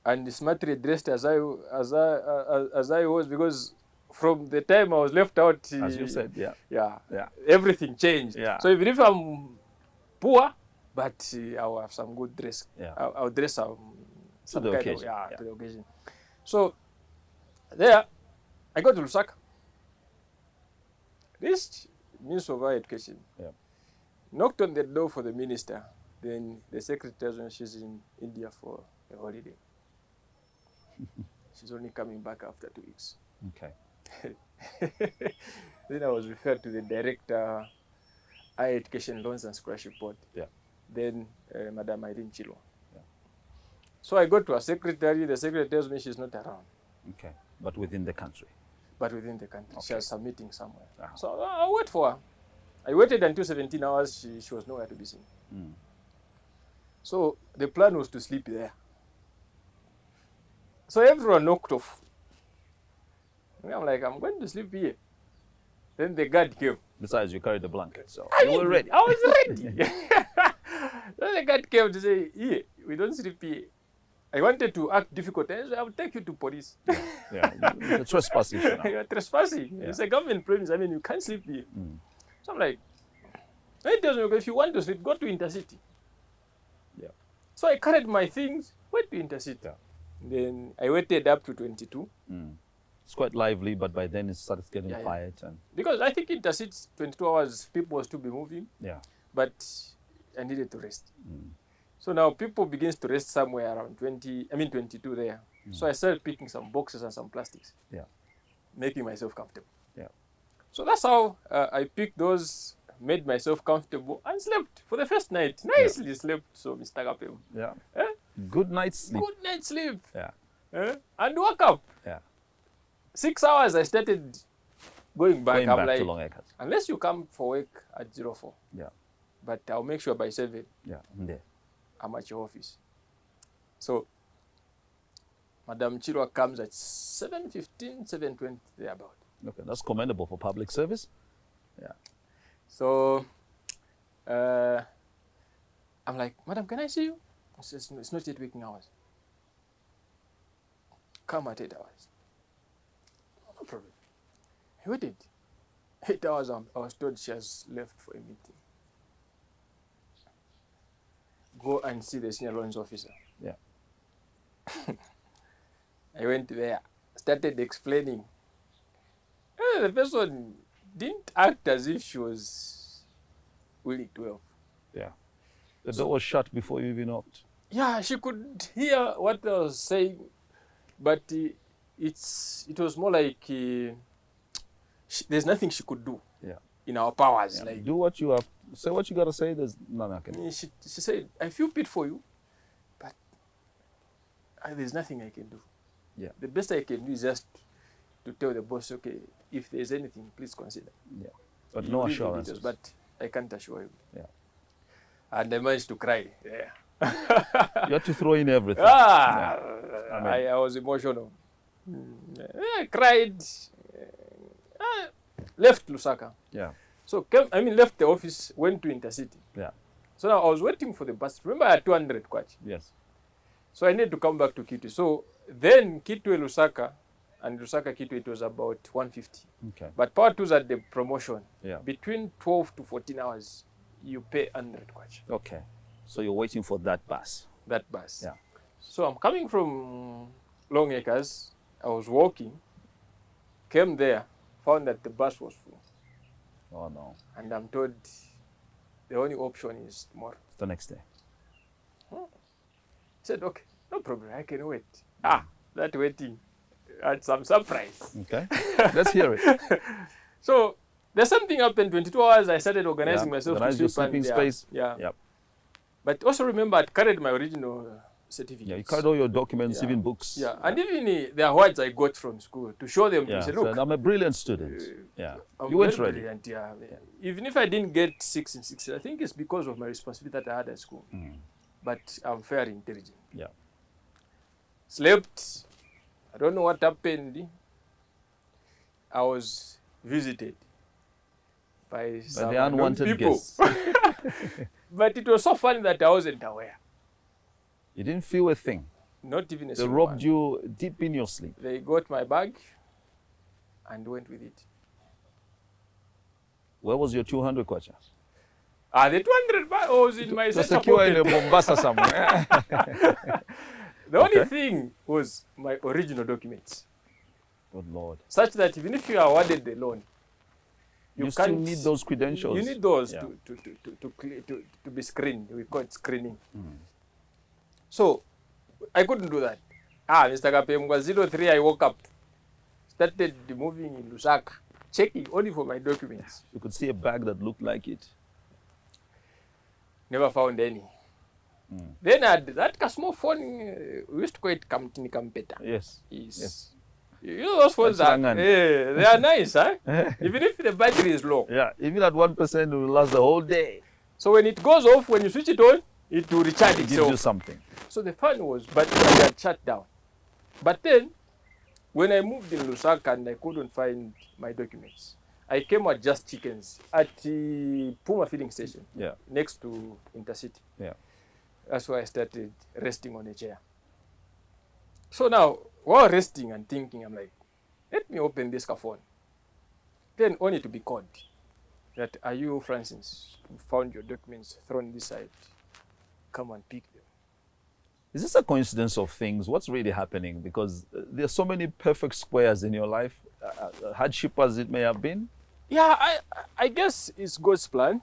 C: and smartly dressed as I was, because from the time I was left out,
B: As you said, yeah.
C: yeah,
B: Yeah.
C: everything changed.
B: Yeah.
C: So even if I'm poor, but I'll have some good dress.
B: Yeah.
C: I'll dress some
B: the
C: kind
B: occasion.
C: Of,
B: Yeah.
C: to the occasion. So there, I got to Lusaka. Reached Minister of Higher Education.
B: Yeah.
C: Knocked on the door for the minister. Then the secretary tells me she's in India for a holiday. She's only coming back after 2 weeks.
B: Okay.
C: Then I was referred to the director, Higher Education Loans and Scholarship Board.
B: Yeah.
C: Then Madam Irene Chilo.
B: Yeah.
C: So I go to a secretary. The secretary tells me she's not around,
B: Okay. But within the country.
C: but within the country. She
B: Okay.
C: has some meeting somewhere.
B: Uh-huh.
C: So I'll wait for her. I waited until 17 hours. She was nowhere to be seen. So the plan was to sleep there. So everyone knocked off. And I'm like, I'm going to sleep here. Then the guard came.
B: Besides, you carried the blanket, so
C: I
B: you were
C: mean,
B: ready.
C: I was ready. Then the guard came to say, "Here, we don't sleep here." I wanted to act difficult. I said, "I will take you to police."
B: Yeah. It's a trespass issue now.
C: You're trespassing.
B: Yeah.
C: It's a government premise. I mean, you can't sleep here. So I'm like, he tells me, if you want to sleep, go to Intercity.
B: Yeah.
C: So I carried my things, went to Intercity.
B: Yeah.
C: Then I waited up to 22.
B: It's quite lively, but by then it started getting
C: Yeah, yeah.
B: quiet, and
C: Because I think Intercity, 22 hours, people will still be moving.
B: yeah.
C: But I needed to rest. So now people begins to rest somewhere around 22 there. So I started picking some boxes and some plastics,
B: Yeah.
C: making myself comfortable.
B: Yeah.
C: So that's how I picked those, made myself comfortable, and slept for the first night. Nicely slept, so Mr. Kapem.
B: Yeah.
C: Eh?
B: Good night's sleep.
C: Good night sleep.
B: Yeah.
C: And woke up.
B: Yeah.
C: 6 hours, I started going back.
B: Going
C: I'm
B: back
C: like,
B: to Long Acres.
C: unless you come for work at 04,
B: Yeah.
C: but I'll make sure by 7,
B: Yeah. I'm there.
C: I'm at your office. So Madam Chirwa comes at 7:15, 7:20, thereabout.
B: Okay, that's commendable for public service. Yeah.
C: So I'm like, "Madam, can I see you?" She says, "No, it's not yet working hours. Come at 8 hours." No problem. I waited. 8 hours, I was told she has left for a meeting. Go and see the senior loans officer.
B: Yeah.
C: I went there, started explaining. The person didn't act as if she was willing to help.
B: Yeah. The door was shut before you even knocked.
C: Yeah, she could hear what I was saying, but it was more like there's nothing she could do.
B: Yeah.
C: In our powers.
B: Yeah.
C: Like
B: Do what you have. Say what you gotta say. There's nothing I can.
C: she said, "I feel pity for you, but there's nothing I can do.
B: Yeah.
C: The best I can do is just to tell the boss, okay, if there's anything, please consider."
B: Yeah. But
C: You
B: no
C: read the
B: assurances.
C: details, but I can't assure you.
B: Yeah.
C: And I managed to cry. Yeah.
B: You had to throw in everything.
C: I was emotional. I cried. Left Lusaka.
B: Yeah.
C: So left the office, went to Intercity.
B: Yeah.
C: So now I was waiting for the bus. Remember, I had 200 kwacha.
B: Yes.
C: So I need to come back to Kitwe. So then Kitwe Lusaka and Lusaka Kitwe, it was about 150.
B: Okay.
C: But Power 2's at the promotion.
B: Yeah.
C: Between 12 to 14 hours, you pay 100 kwacha.
B: Okay. So you're waiting for that bus.
C: that bus.
B: Yeah.
C: So I'm coming from Long Acres. I was walking, came there, found that the bus was full.
B: Oh no.
C: And I'm told the only option is tomorrow.
B: It's the next day.
C: Said, okay, no problem, I can wait. That waiting had some surprise.
B: Okay. Let's hear it.
C: So the same thing happened. 22 hours, I started organizing myself
B: Organize
C: to
B: your
C: sleep.
B: sleeping
C: And,
B: space.
C: Yeah.
B: Yep.
C: But also remember, I carried my original certificates.
B: Yeah, you carried all your documents,
C: Yeah.
B: even books.
C: Yeah, and even the awards I got from school to show them,
B: Yeah.
C: to say,
B: So
C: look,
B: I'm a brilliant student. Yeah.
C: I'm
B: You went
C: very
B: ready.
C: brilliant, yeah. Even if I didn't get 6 in 6, I think it's because of my responsibility that I had at school. But I'm very intelligent.
B: Yeah.
C: Slept. I don't know what happened. I was visited by some
B: the unwanted
C: people.
B: guests.
C: But it was so funny that I wasn't aware.
B: You didn't feel a thing.
C: Not even a
B: They
C: single
B: robbed
C: one.
B: you deep in your sleep.
C: They got my bag and went with it.
B: Where was your 200 kwacha?
C: The 200 bag was in my
B: Just
C: center
B: secure in
C: pocket.
B: Mombasa somewhere.
C: The only
B: Okay.
C: thing was my original documents,
B: Good Lord.
C: such that even if you are awarded the loan,
B: You still
C: can't-
B: need those credentials.
C: You need those
B: Yeah.
C: to be screened. We call it screening. So I couldn't do that. Mr. Kapemwa 03, I woke up, started moving in Lusaka, checking only for my documents.
B: You could see a bag that looked like it.
C: Never found any. Then I had that small phone, we used to call it Kamtini Kampeta.
B: Yes.
C: Yes. You know those phones
B: That's
C: are,
B: Langan.
C: they are nice, huh? Even if the battery is low.
B: Yeah. Even at 1%, it will last the whole day.
C: So when it goes off, when you switch it on, it will recharge
B: It gives
C: itself.
B: you something.
C: So the phone was, but it had shut down. But then, when I moved in Lusaka and I couldn't find my documents, I came at Just Chickens at the Puma filling station,
B: Yeah.
C: next to Intercity.
B: Yeah.
C: That's why I started resting on a chair. So now, while resting and thinking, I'm like, let me open this phone. Then only to be called that, are you Francis? You found your documents thrown this side. Come and pick them.
B: Is this a coincidence of things? What's really happening? Because there are so many perfect squares in your life, hardship as it may have been.
C: Yeah, I guess it's God's plan.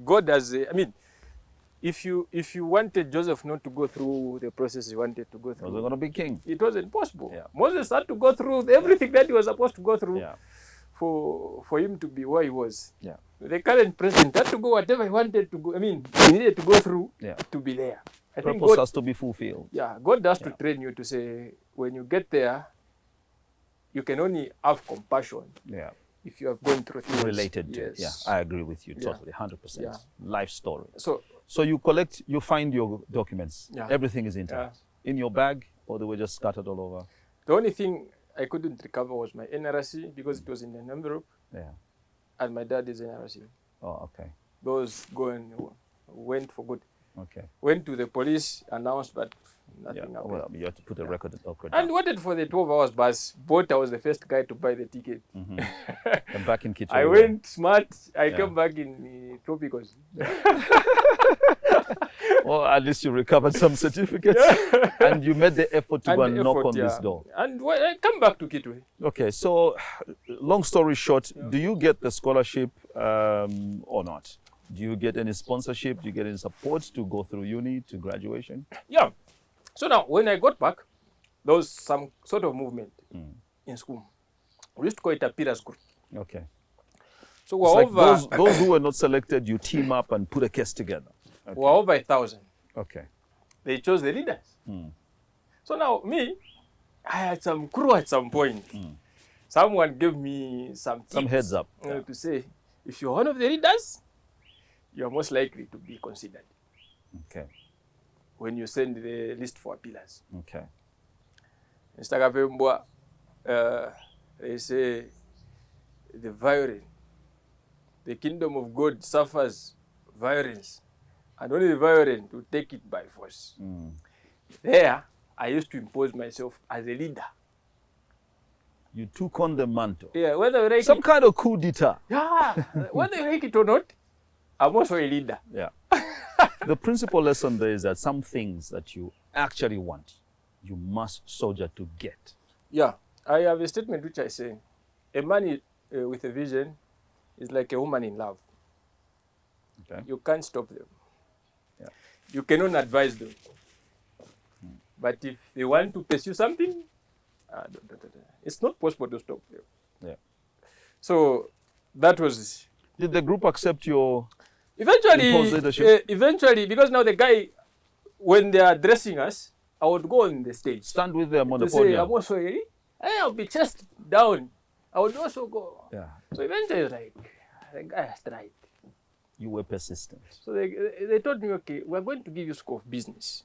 C: God has, if you wanted Joseph not to go through the process he wanted to go
B: Was
C: through,
B: going to be king?
C: it wasn't possible.
B: Yeah.
C: Moses had to go through everything that he was supposed to go through
B: Yeah.
C: for him to be where he was.
B: Yeah.
C: The current president had to go whatever he wanted to go. He needed to go through
B: Yeah.
C: to be there. I think
B: Purpose
C: God,
B: has to be fulfilled.
C: God has to train you to say, when you get there, you can only have compassion
B: Yeah.
C: if you have gone through things.
B: Related to it. Yeah.
C: Yes.
B: I agree with you
C: Yeah.
B: totally. 100%.
C: Yeah.
B: Life story.
C: So
B: You find your documents.
C: Yeah.
B: Everything is intact. In your bag, or they were just scattered all over?
C: the only thing I couldn't recover was my NRC because it was in an envelope,
B: Yeah.
C: and my dad is NRC.
B: Oh, okay.
C: Those went for good.
B: Okay.
C: Went to the police, announced, but
B: Yeah.
C: nothing happened.
B: Well, you have to put a record down.
C: And waited for the 12 hours bus. I was the first guy to buy the ticket.
B: And back in Kitwe.
C: I went smart. I
B: Yeah.
C: came back in tropicals.
B: Well, at least you recovered some certificates. And you made the effort to go and knock on this door.
C: And when I come back to Kitwe.
B: Okay, so long story short, do you get the scholarship or not? Do you get any sponsorship? Do you get any support to go through uni, to graduation?
C: Yeah. So now, when I got back, there was some sort of movement in school. We used to call it a pillars group.
B: Okay.
C: So
B: It's
C: we're
B: like
C: over,
B: those who were not selected, you team up and put a case together. Okay.
C: we're over 1,000.
B: Okay.
C: They chose the leaders. So now, me, I had some crew at some point. Someone gave me some
B: Some
C: tips,
B: heads up.
C: to say, if you're one of the leaders, you're most likely to be considered
B: Okay.
C: when you send the list for pillars.
B: Okay.
C: Mr. Kapembwa, they say the kingdom of God suffers violence, and only the violent will take it by force. There, I used to impose myself as a leader.
B: You took on the mantle.
C: Yeah, whether you like
B: Some
C: it,
B: kind of coup d'etat.
C: whether you like it or not, I'm also a leader.
B: Yeah. The principal lesson there is that some things that you actually want, you must soldier to get.
C: Yeah, I have a statement which I say, a man with a vision is like a woman in love.
B: Okay.
C: You can't stop them.
B: Yeah.
C: You cannot advise them. But if they want to pursue something, it's not possible to stop them.
B: Yeah.
C: So that was...
B: Did the group accept your
C: Eventually,
B: imposed leadership?
C: eventually, because now the guy, when they are addressing us, I would go on the stage.
B: Stand with them on the
C: To say,
B: podium?
C: I'm also ready. I'll be chest down. I would also go.
B: Yeah.
C: So eventually, it was like, the guy has tried.
B: You were persistent.
C: So they told me, okay, we're going to give you scope of business.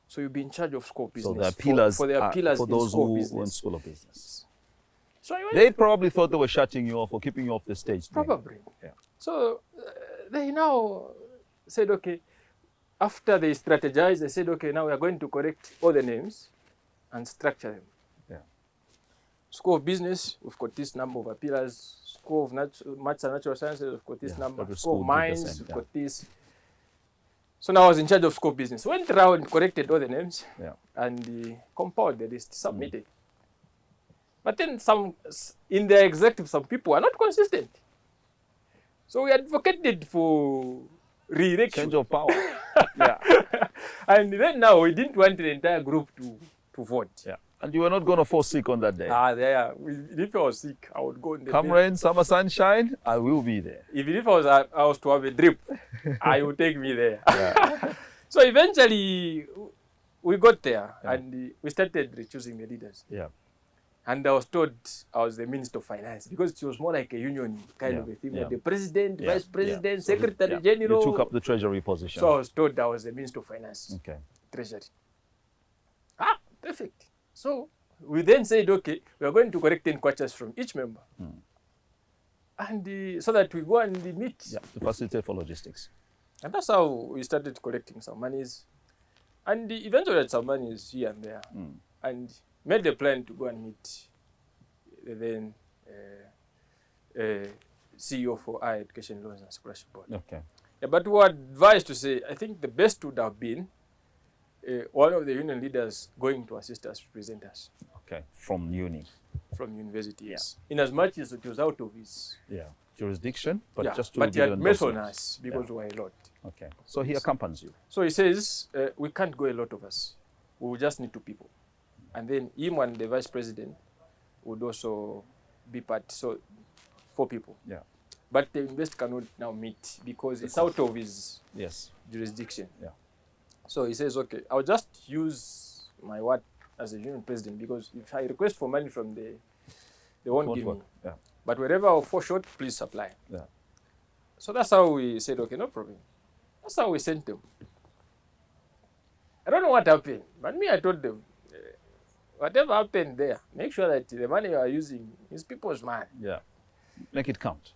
C: So you'll be in charge of scope of business.
B: So there are pillars
C: for their pillars
B: for those
C: in scope
B: who
C: business.
B: went school of business.
C: So I went
B: They probably thought they were shutting you off or keeping you off the stage.
C: probably.
B: Yeah.
C: So they now said, okay, after they strategized, they said, okay, now we are going to correct all the names and structure them.
B: Yeah.
C: School of business, we've got this number of pillars. School of maths and natural sciences, we've got this number.
B: every
C: School
B: school
C: of
B: did the
C: mines,
B: same,
C: we've got this. So now I was in charge of school of business. Went around, corrected all the names,
B: Yeah.
C: and compiled the list, submitted. But then in the executive, some people are not consistent. So we advocated for re-election.
B: Change of power. Yeah.
C: And then now we didn't want the entire group to vote.
B: Yeah. And you were not going to fall sick on that day.
C: If I was sick, I would go on the
B: Come
C: day.
B: rain, summer, sunshine, I will be there.
C: Even if I was to have a drip, I would take me there.
B: Yeah.
C: So eventually, we got there, and we started choosing the leaders.
B: Yeah.
C: And I was told I was the Minister of Finance, because it was more like a union kind of a thing.
B: Yeah.
C: Like the President, Vice President,
B: So
C: Secretary
B: yeah.
C: General.
B: You took up the treasury position.
C: So I was told I was the Minister of Finance,
B: Okay.
C: Treasury. Perfect. So we then said, okay, we are going to correct 10 quarters from each member. And so that we go and meet.
B: Yeah. To facilitate for logistics.
C: And that's how we started collecting some monies. And eventually had some monies here and there. And made the plan to go and meet the then CEO for Higher Education Loans and Scholarship Board.
B: Okay.
C: Yeah, but we were advised to say, I think the best would have been one of the union leaders going to assist us, present us.
B: Okay. From uni.
C: From university, yes. In as much as it was out of his
B: jurisdiction, but just to
C: but he
B: give
C: had
B: an
C: messed on
B: endorsement.
C: us because we were a lot.
B: Okay. So he accompanies you.
C: So he says, we can't go a lot of us. We will just need 2 people. And then him and the vice president would also be part. So 4 people.
B: Yeah.
C: But the investor cannot now meet because it's out of his jurisdiction.
B: Yeah.
C: So he says, okay, I'll just use my word as a union president, because if I request for money from they won't give me.
B: Yeah.
C: But wherever I'll fall short, please supply.
B: Yeah.
C: So that's how we said, okay, no problem. That's how we sent them. I don't know what happened, but me, I told them, whatever happened there, make sure that the money you are using is people's money.
B: Yeah. Make it count.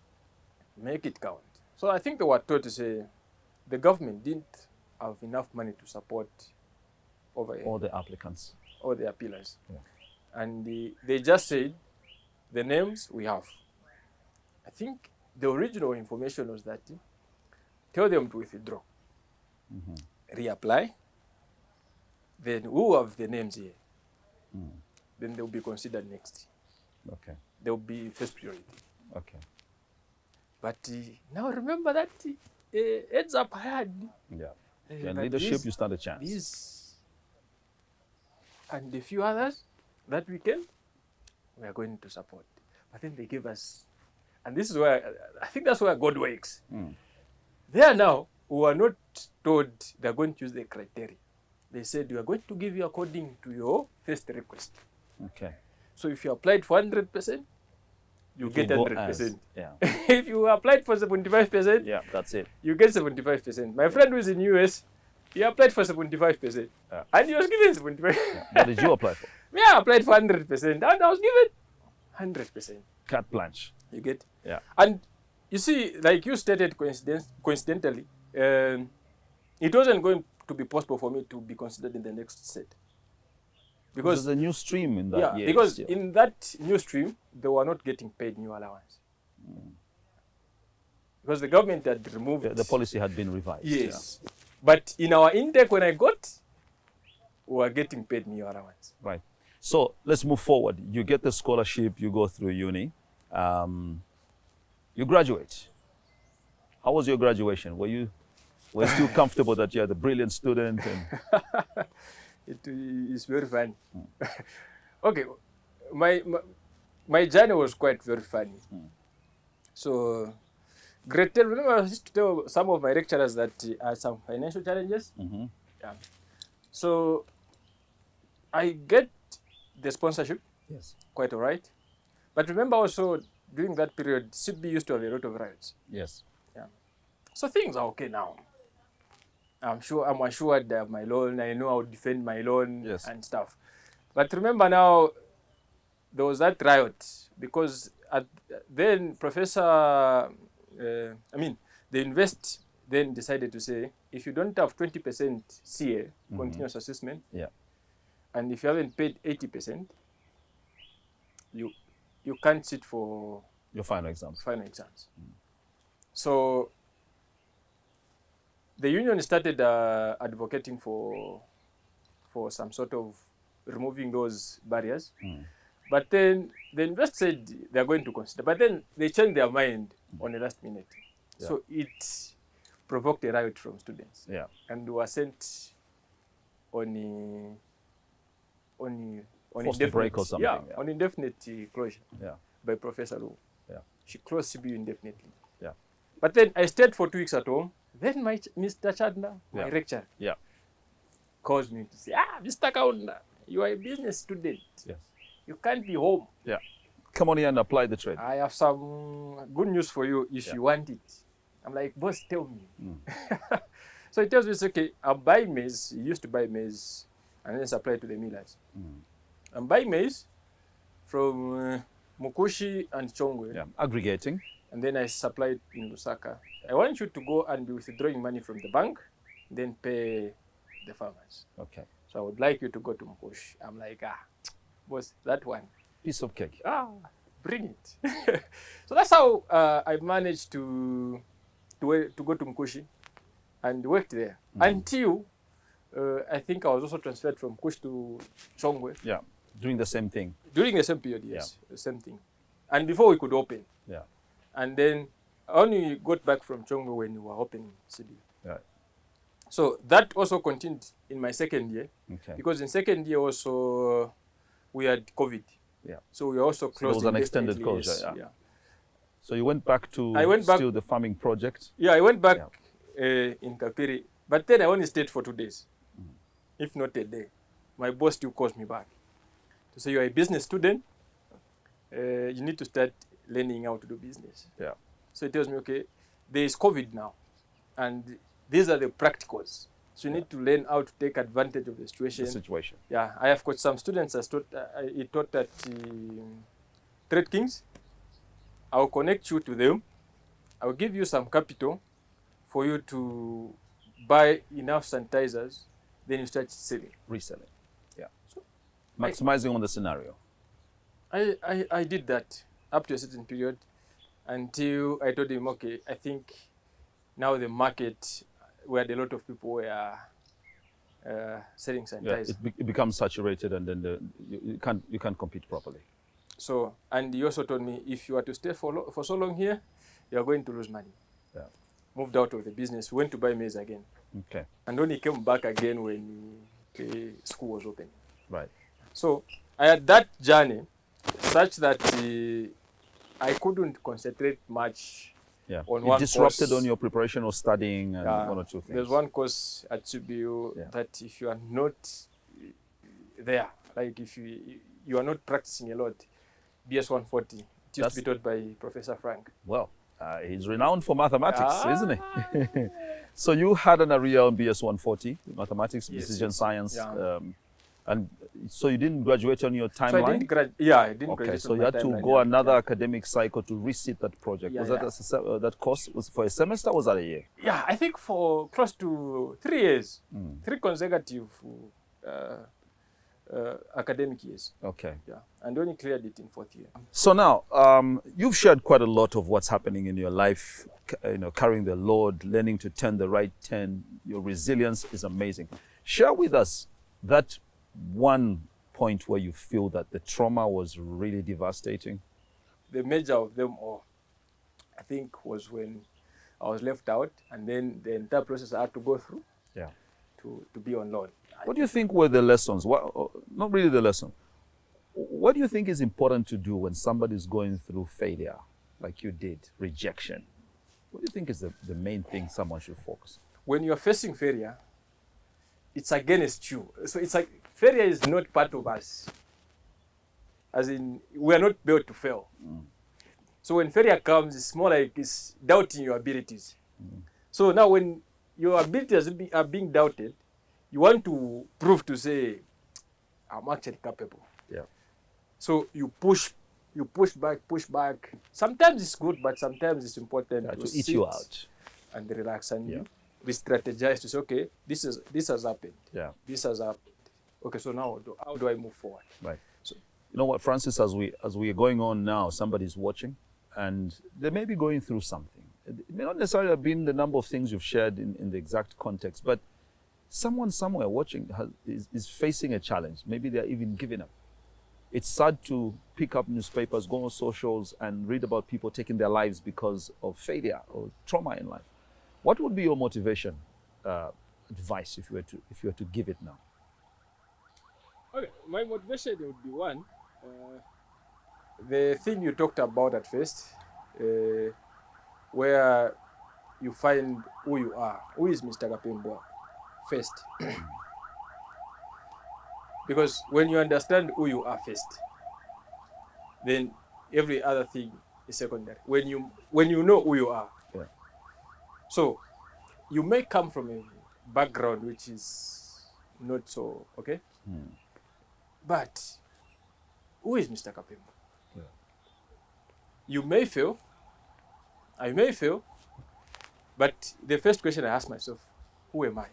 C: Make it count. So I think they were told to say the government didn't have enough money to support
B: All the applicants.
C: all the appealers.
B: Yeah.
C: And they just said the names we have. I think the original information was that tell them to withdraw, reapply, then who have the names here, then they'll be considered next.
B: Okay.
C: They'll be first priority.
B: Okay.
C: But now remember that heads up I had.
B: Yeah.
C: uh,
B: And
C: but
B: leadership, you stand a chance.
C: These and a few others that we are going to support. But then they give us, and this is where I think that's where God works. There now, we are not told they're going to use the criteria. They said, we are going to give you according to your first request.
B: Okay.
C: So if you applied for 100%, you get
B: will go
C: 100%.
B: as. Yeah.
C: If you applied for 75%,
B: Yeah, that's it.
C: you get 75%. My friend who is in US, he applied for 75%.
B: Yeah.
C: And he was given 75%.
B: What did you apply for?
C: Me, I applied for 100%. And I was given 100%.
B: Carte blanche.
C: You get?
B: Yeah.
C: And you see, like you stated coincidentally, it wasn't going to be possible for me to be considered in the next set.
B: Because there's a new stream in that year.
C: because
B: still.
C: in that new stream, they were not getting paid new allowance. because the government had removed
B: The policy had been revised.
C: Yes. But in our intake, when I got, we were getting paid meal allowance.
B: Right. So let's move forward. You get the scholarship, you go through uni, you graduate. How was your graduation? Were you still comfortable that you're the brilliant student? And
C: It is very funny. Okay, my journey was quite very funny. So, grade 10, remember I used to tell some of my lecturers that I had some financial challenges. Yeah. So, I get the sponsorship,
B: yes,
C: quite all right. But remember also, during that period, CB used to have a lot of riots.
B: yes,
C: Yeah. So things are okay now. I'm assured of my loan. I know how to defend my loan
B: Yes.
C: and stuff. But remember now, there was that riot because then the invest then decided to say, if you don't have 20% CA, continuous assessment,
B: yeah,
C: and if you haven't paid 80%, you can't sit for
B: your final exams.
C: So the union started advocating for some sort of removing those barriers. But then the invest said they're going to consider. But then they changed their mind on the last minute.
B: Yeah.
C: So it provoked a riot from students.
B: Yeah.
C: And were sent on
B: Forced to break or something.
C: Yeah, on indefinite closure.
B: Yeah.
C: By Professor Lu.
B: Yeah.
C: She closed CBU indefinitely.
B: Yeah.
C: But then I stayed for 2 weeks at home. Then Mr. Chandler, my lecturer, calls me to say, Mr. Kaunda, you are a business student.
B: Yes.
C: You can't be home.
B: Yeah. Come on here and apply the trade.
C: I have some good news for you if you want it. I'm like, boss, tell me. So he tells me, it's okay, I'm buying maize. He used to buy maize and then supply to the millers. I'm buying maize from Mukushi and Chongwe.
B: Yeah. Aggregating.
C: And then I supply it in Lusaka. I want you to go and be withdrawing money from the bank, then pay the farmers.
B: Okay.
C: So I would like you to go to Mukushi. I'm like, boss, that one.
B: Piece of cake.
C: Bring it. So that's how I managed to go to Mukushi and worked there until I think I was also transferred from Kush to Chongwe.
B: Yeah. Doing the same thing.
C: During the same period, yes. The same thing. And before we could open.
B: Yeah.
C: And then I only got back from Chongwe when we were opening CB.
B: Right.
C: So that also continued in my second year.
B: Okay.
C: Because in second year also we had COVID.
B: Yeah.
C: So we also closed.
B: So there was an extended
C: indefinitely,
B: closure.
C: yes.
B: Yeah. So you went back to still the farming project?
C: Yeah, I went back in Kapiri. But then I only stayed for 2 days. If not a day. My boss still calls me back to say, you're a business student. You need to start learning how to do business.
B: Yeah.
C: So he tells me, okay, there is COVID now. And these are the practicals. So you need to learn how to take advantage of the situation. Yeah, I have got some students he taught at Trade Kings. I will connect you to them. I will give you some capital for you to buy enough sanitizers. Then you start selling.
B: Reselling. Yeah. So maximizing on the scenario.
C: I did that up to a certain period until I told him, okay, I think now the market where a lot of people were selling sanitizer.
B: Yeah, it becomes saturated, and then you can't compete properly.
C: So, and he also told me, if you are to stay for so long here, you are going to lose money.
B: Yeah.
C: Moved out of the business, went to buy maize again.
B: Okay.
C: And only came back again when the school was open.
B: Right.
C: So I had that journey such that I couldn't concentrate much.
B: Yeah.
C: On one
B: disrupted
C: course.
B: On your preparation or studying and one or two things.
C: There's one course at CBU that if you are not there, like if you are not practicing a lot, BS 140, it used to be taught by Professor Frank.
B: Well, he's renowned for mathematics, isn't he? So you had an area on BS 140, mathematics, decision science.
C: Yeah.
B: And so you didn't graduate on your timeline?
C: So I didn't graduate. I didn't graduate.
B: Okay, so you had to go another academic cycle to resit that project. Was that that course was for a semester, or was that a year?
C: Yeah, I think for close to 3 years, 3 consecutive academic years.
B: Okay.
C: Yeah, and only cleared it in 4th year.
B: So now, you've shared quite a lot of what's happening in your life, carrying the load, learning to turn the right turn. Your resilience is amazing. Share with us that one point where you feel that the trauma was really devastating.
C: The major of them all, I think, was when I was left out, and then the entire process I had to go through to be on loan.
B: What do you think were the lessons? Not really the lesson. What do you think is important to do when somebody's going through failure, like you did, rejection? What do you think is the main thing someone should focus on?
C: When you're facing failure, it's against you. So it's like failure is not part of us. As in, we are not built to fail. So when failure comes, it's more like it's doubting your abilities. So now when your abilities are being doubted, you want to prove to say, I'm actually capable.
B: Yeah.
C: So you push back. Sometimes it's good, but sometimes it's important
B: to eat you out
C: and relax and re-strategize to say, okay, this has happened.
B: Yeah.
C: This has happened. Okay, so now how do I move forward?
B: Right.
C: So,
B: you know what, Francis, as we are going on now, somebody's watching and they may be going through something. It may not necessarily have been the number of things you've shared in the exact context, but someone somewhere watching is facing a challenge. Maybe they're even giving up. It's sad to pick up newspapers, go on socials, and read about people taking their lives because of failure or trauma in life. What would be your motivation advice if you were to give it now?
C: Okay, my motivation would be one. The thing you talked about at first, where you find who you are. Who is Mr. Kapembwa? First. Because when you understand who you are first, then every other thing is secondary. When you know who you are.
B: Yeah.
C: So you may come from a background which is not so okay. But who is Mr. Kapembwa?
B: Yeah.
C: You may fail, I may fail, but the first question I ask myself, who am I?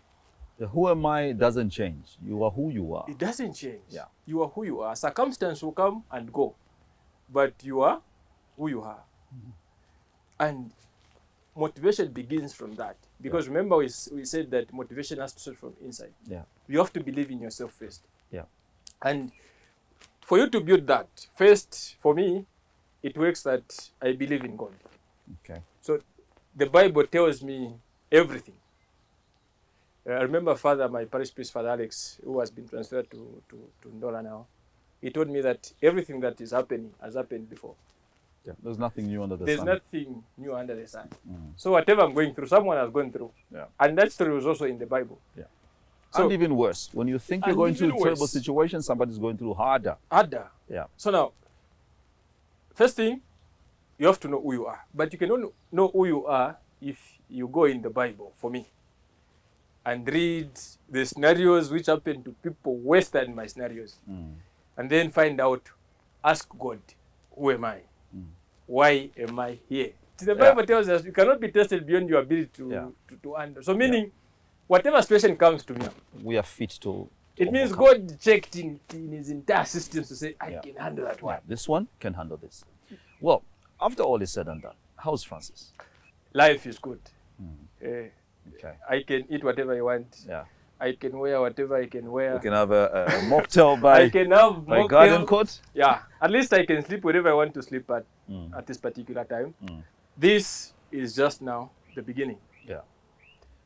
B: The who am I doesn't change. You are who you are.
C: It doesn't change.
B: Yeah.
C: You are who you are. Circumstance will come and go, but you are who you are. And motivation begins from that. Because remember we said that motivation has to start from inside.
B: Yeah.
C: You have to believe in yourself first.
B: Yeah.
C: And for you to build that, first, for me, it works that I believe in God.
B: Okay.
C: So the Bible tells me everything. I remember my parish priest, Father Alex, who has been transferred to Ndola now. He told me that everything that is happening has happened before.
B: Yeah. There's nothing new under the
C: There's
B: sun.
C: nothing new under the sun. So whatever I'm going through, someone has gone through.
B: Yeah.
C: And that story was also in the Bible.
B: Yeah.
C: So,
B: and even worse, when you think you're going through a terrible situation, somebody's going through harder.
C: Yeah. So now, first thing, you have to know who you are. But you can only know who you are if you go in the Bible, for me, and read the scenarios which happen to people worse than my scenarios. And then find out, ask God, who am I? Why am I here? See, the Bible tells us you cannot be tested beyond your ability to handle. So meaning, whatever situation comes to me,
B: we are fit to
C: it means God checked in his entire system to say, I can handle that one.
B: This one can handle this. Well, after all is said and done, how's Francis?
C: Life is good.
B: Okay.
C: I can eat whatever I want.
B: Yeah.
C: I can wear whatever I can wear.
B: You can have a mocktail by,
C: I can have
B: by garden court.
C: Yeah. At least I can sleep wherever I want to sleep at this particular time. This is just now the beginning.
B: Yeah.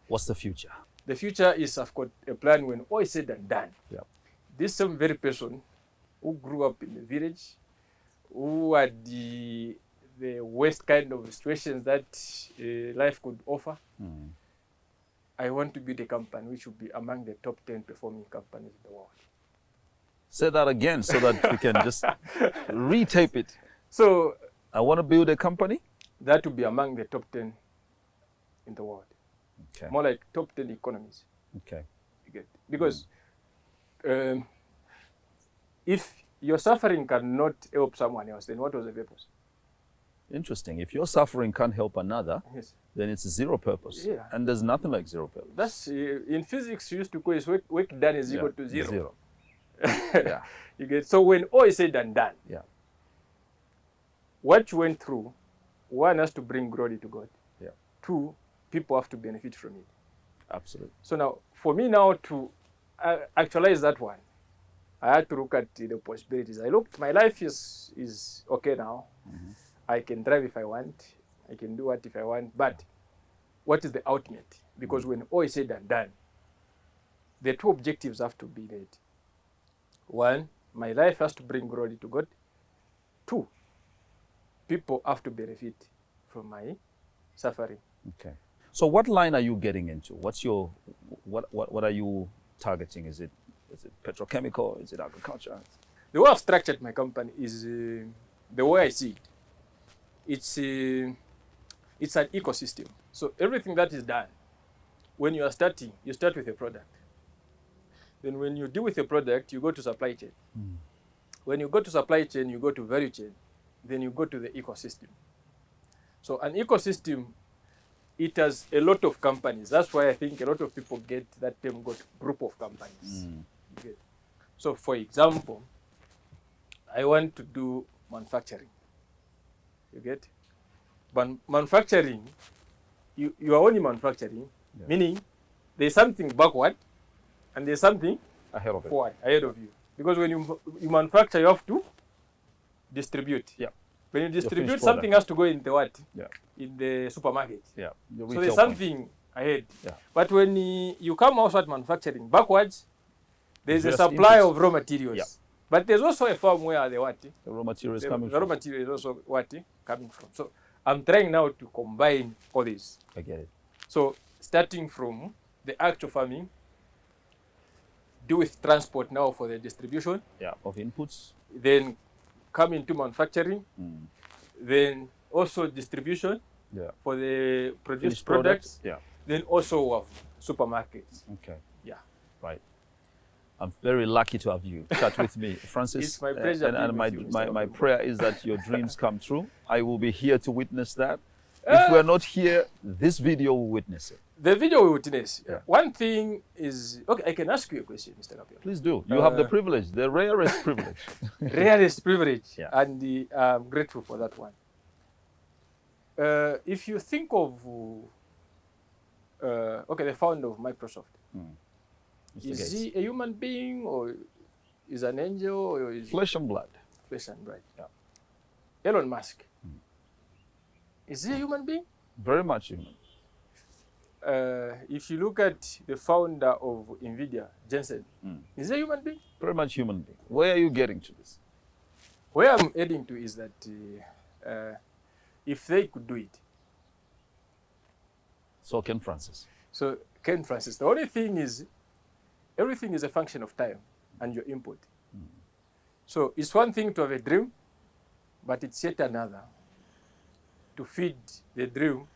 B: What's the future?
C: The future is, I've got a plan when all is said and done.
B: Yeah.
C: This same very person who grew up in the village, who had the worst kind of situations that life could offer, I want to build a company which will be among the top 10 performing companies in the world.
B: Say that again so that we can just retape it.
C: So
B: I want to build a company
C: that will be among the top 10 in the world.
B: Okay.
C: More like top 10 economies.
B: Okay.
C: You get? Because if your suffering cannot help someone else, then what was the purpose?
B: Interesting. If your suffering can't help another, then it's zero purpose.
C: Yeah.
B: And there's nothing like zero purpose.
C: That's in physics you used to call it work done is equal to zero.
B: Yeah.
C: You get, so when all is said and done,
B: Yeah.
C: what you went through, one has to bring glory to God.
B: Yeah.
C: Two, people have to benefit from it.
B: Absolutely.
C: So now, for me now to actualize that one, I had to look at the possibilities. I looked, my life is okay now.
B: Mm-hmm.
C: I can drive if I want. I can do what if I want. But what is the ultimate? Because when all is said and done, the two objectives have to be made. One, my life has to bring glory to God. Two, people have to benefit from my suffering.
B: Okay. So what line are you getting into? What's your what are you targeting? Is it petrochemical? Is it agriculture?
C: The way I've structured my company is the way I see it. It's an ecosystem. So everything that is done, when you are starting, you start with a product. Then when you deal with a product, you go to supply chain. When you go to supply chain, you go to value chain. Then you go to the ecosystem. So an ecosystem, it has a lot of companies. That's why I think a lot of people get that term, got group of companies. Okay. So for example, I want to do manufacturing. You get? But manufacturing, you are only manufacturing, meaning there's something backward and there's something forward, ahead of you. Because when you manufacture, you have to distribute.
B: Yeah.
C: When you distribute, something has to go in the what?
B: Yeah.
C: In the supermarket.
B: Yeah.
C: So there's something ahead.
B: Yeah.
C: But when you come also at manufacturing backwards, there's a
B: Just
C: supply
B: inputs.
C: of raw materials.
B: Yeah.
C: But there's also a farm where the what?
B: The raw material is
C: The
B: coming
C: raw
B: from.
C: material is also what? Coming from. So I'm trying now to combine all this.
B: I get it.
C: So starting from the actual farming, do with transport now for the distribution,
B: Yeah. Of inputs.
C: then come into manufacturing, then also distribution
B: Yeah.
C: for the produced
B: Finished
C: products,
B: Yeah.
C: then also have supermarkets.
B: Okay.
C: Yeah.
B: Right. I'm very lucky to have you chat with me, Francis.
C: It's my pleasure
B: And
C: being
B: my,
C: with you, Mr.
B: my
C: Kaunda.
B: prayer is that your dreams come true. I will be here to witness that. If we're not here, this video will witness it.
C: The video we witness.
B: Yeah.
C: One thing is, okay, I can ask you a question, Mr. Kaunda.
B: Please do. You have the privilege, the rarest privilege.
C: Rarest privilege,
B: Yeah.
C: and I'm grateful for that one. If you think of, okay, the founder of Microsoft,
B: Mr.
C: is
B: Gates.
C: he a human being or is an angel or is
B: Flesh and blood.
C: flesh and blood?
B: Yeah.
C: Elon Musk, is he a human being?
B: Very much human.
C: If you look at the founder of NVIDIA, Jensen, is he a human being?
B: Very much human being. Where are you getting to this?
C: Where I'm heading to is that if they could do it,
B: So can Francis.
C: so Ken Francis, the only thing is, everything is a function of time and your input. So it's one thing to have a dream, but it's yet another to feed the dream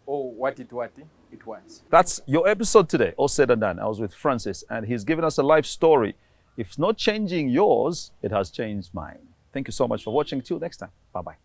C: or what it wants.
B: That's your episode today, all said and done. I was with Francis, and he's given us a life story. If it's not changing yours, it has changed mine. Thank you so much for watching. Till next time. Bye-bye.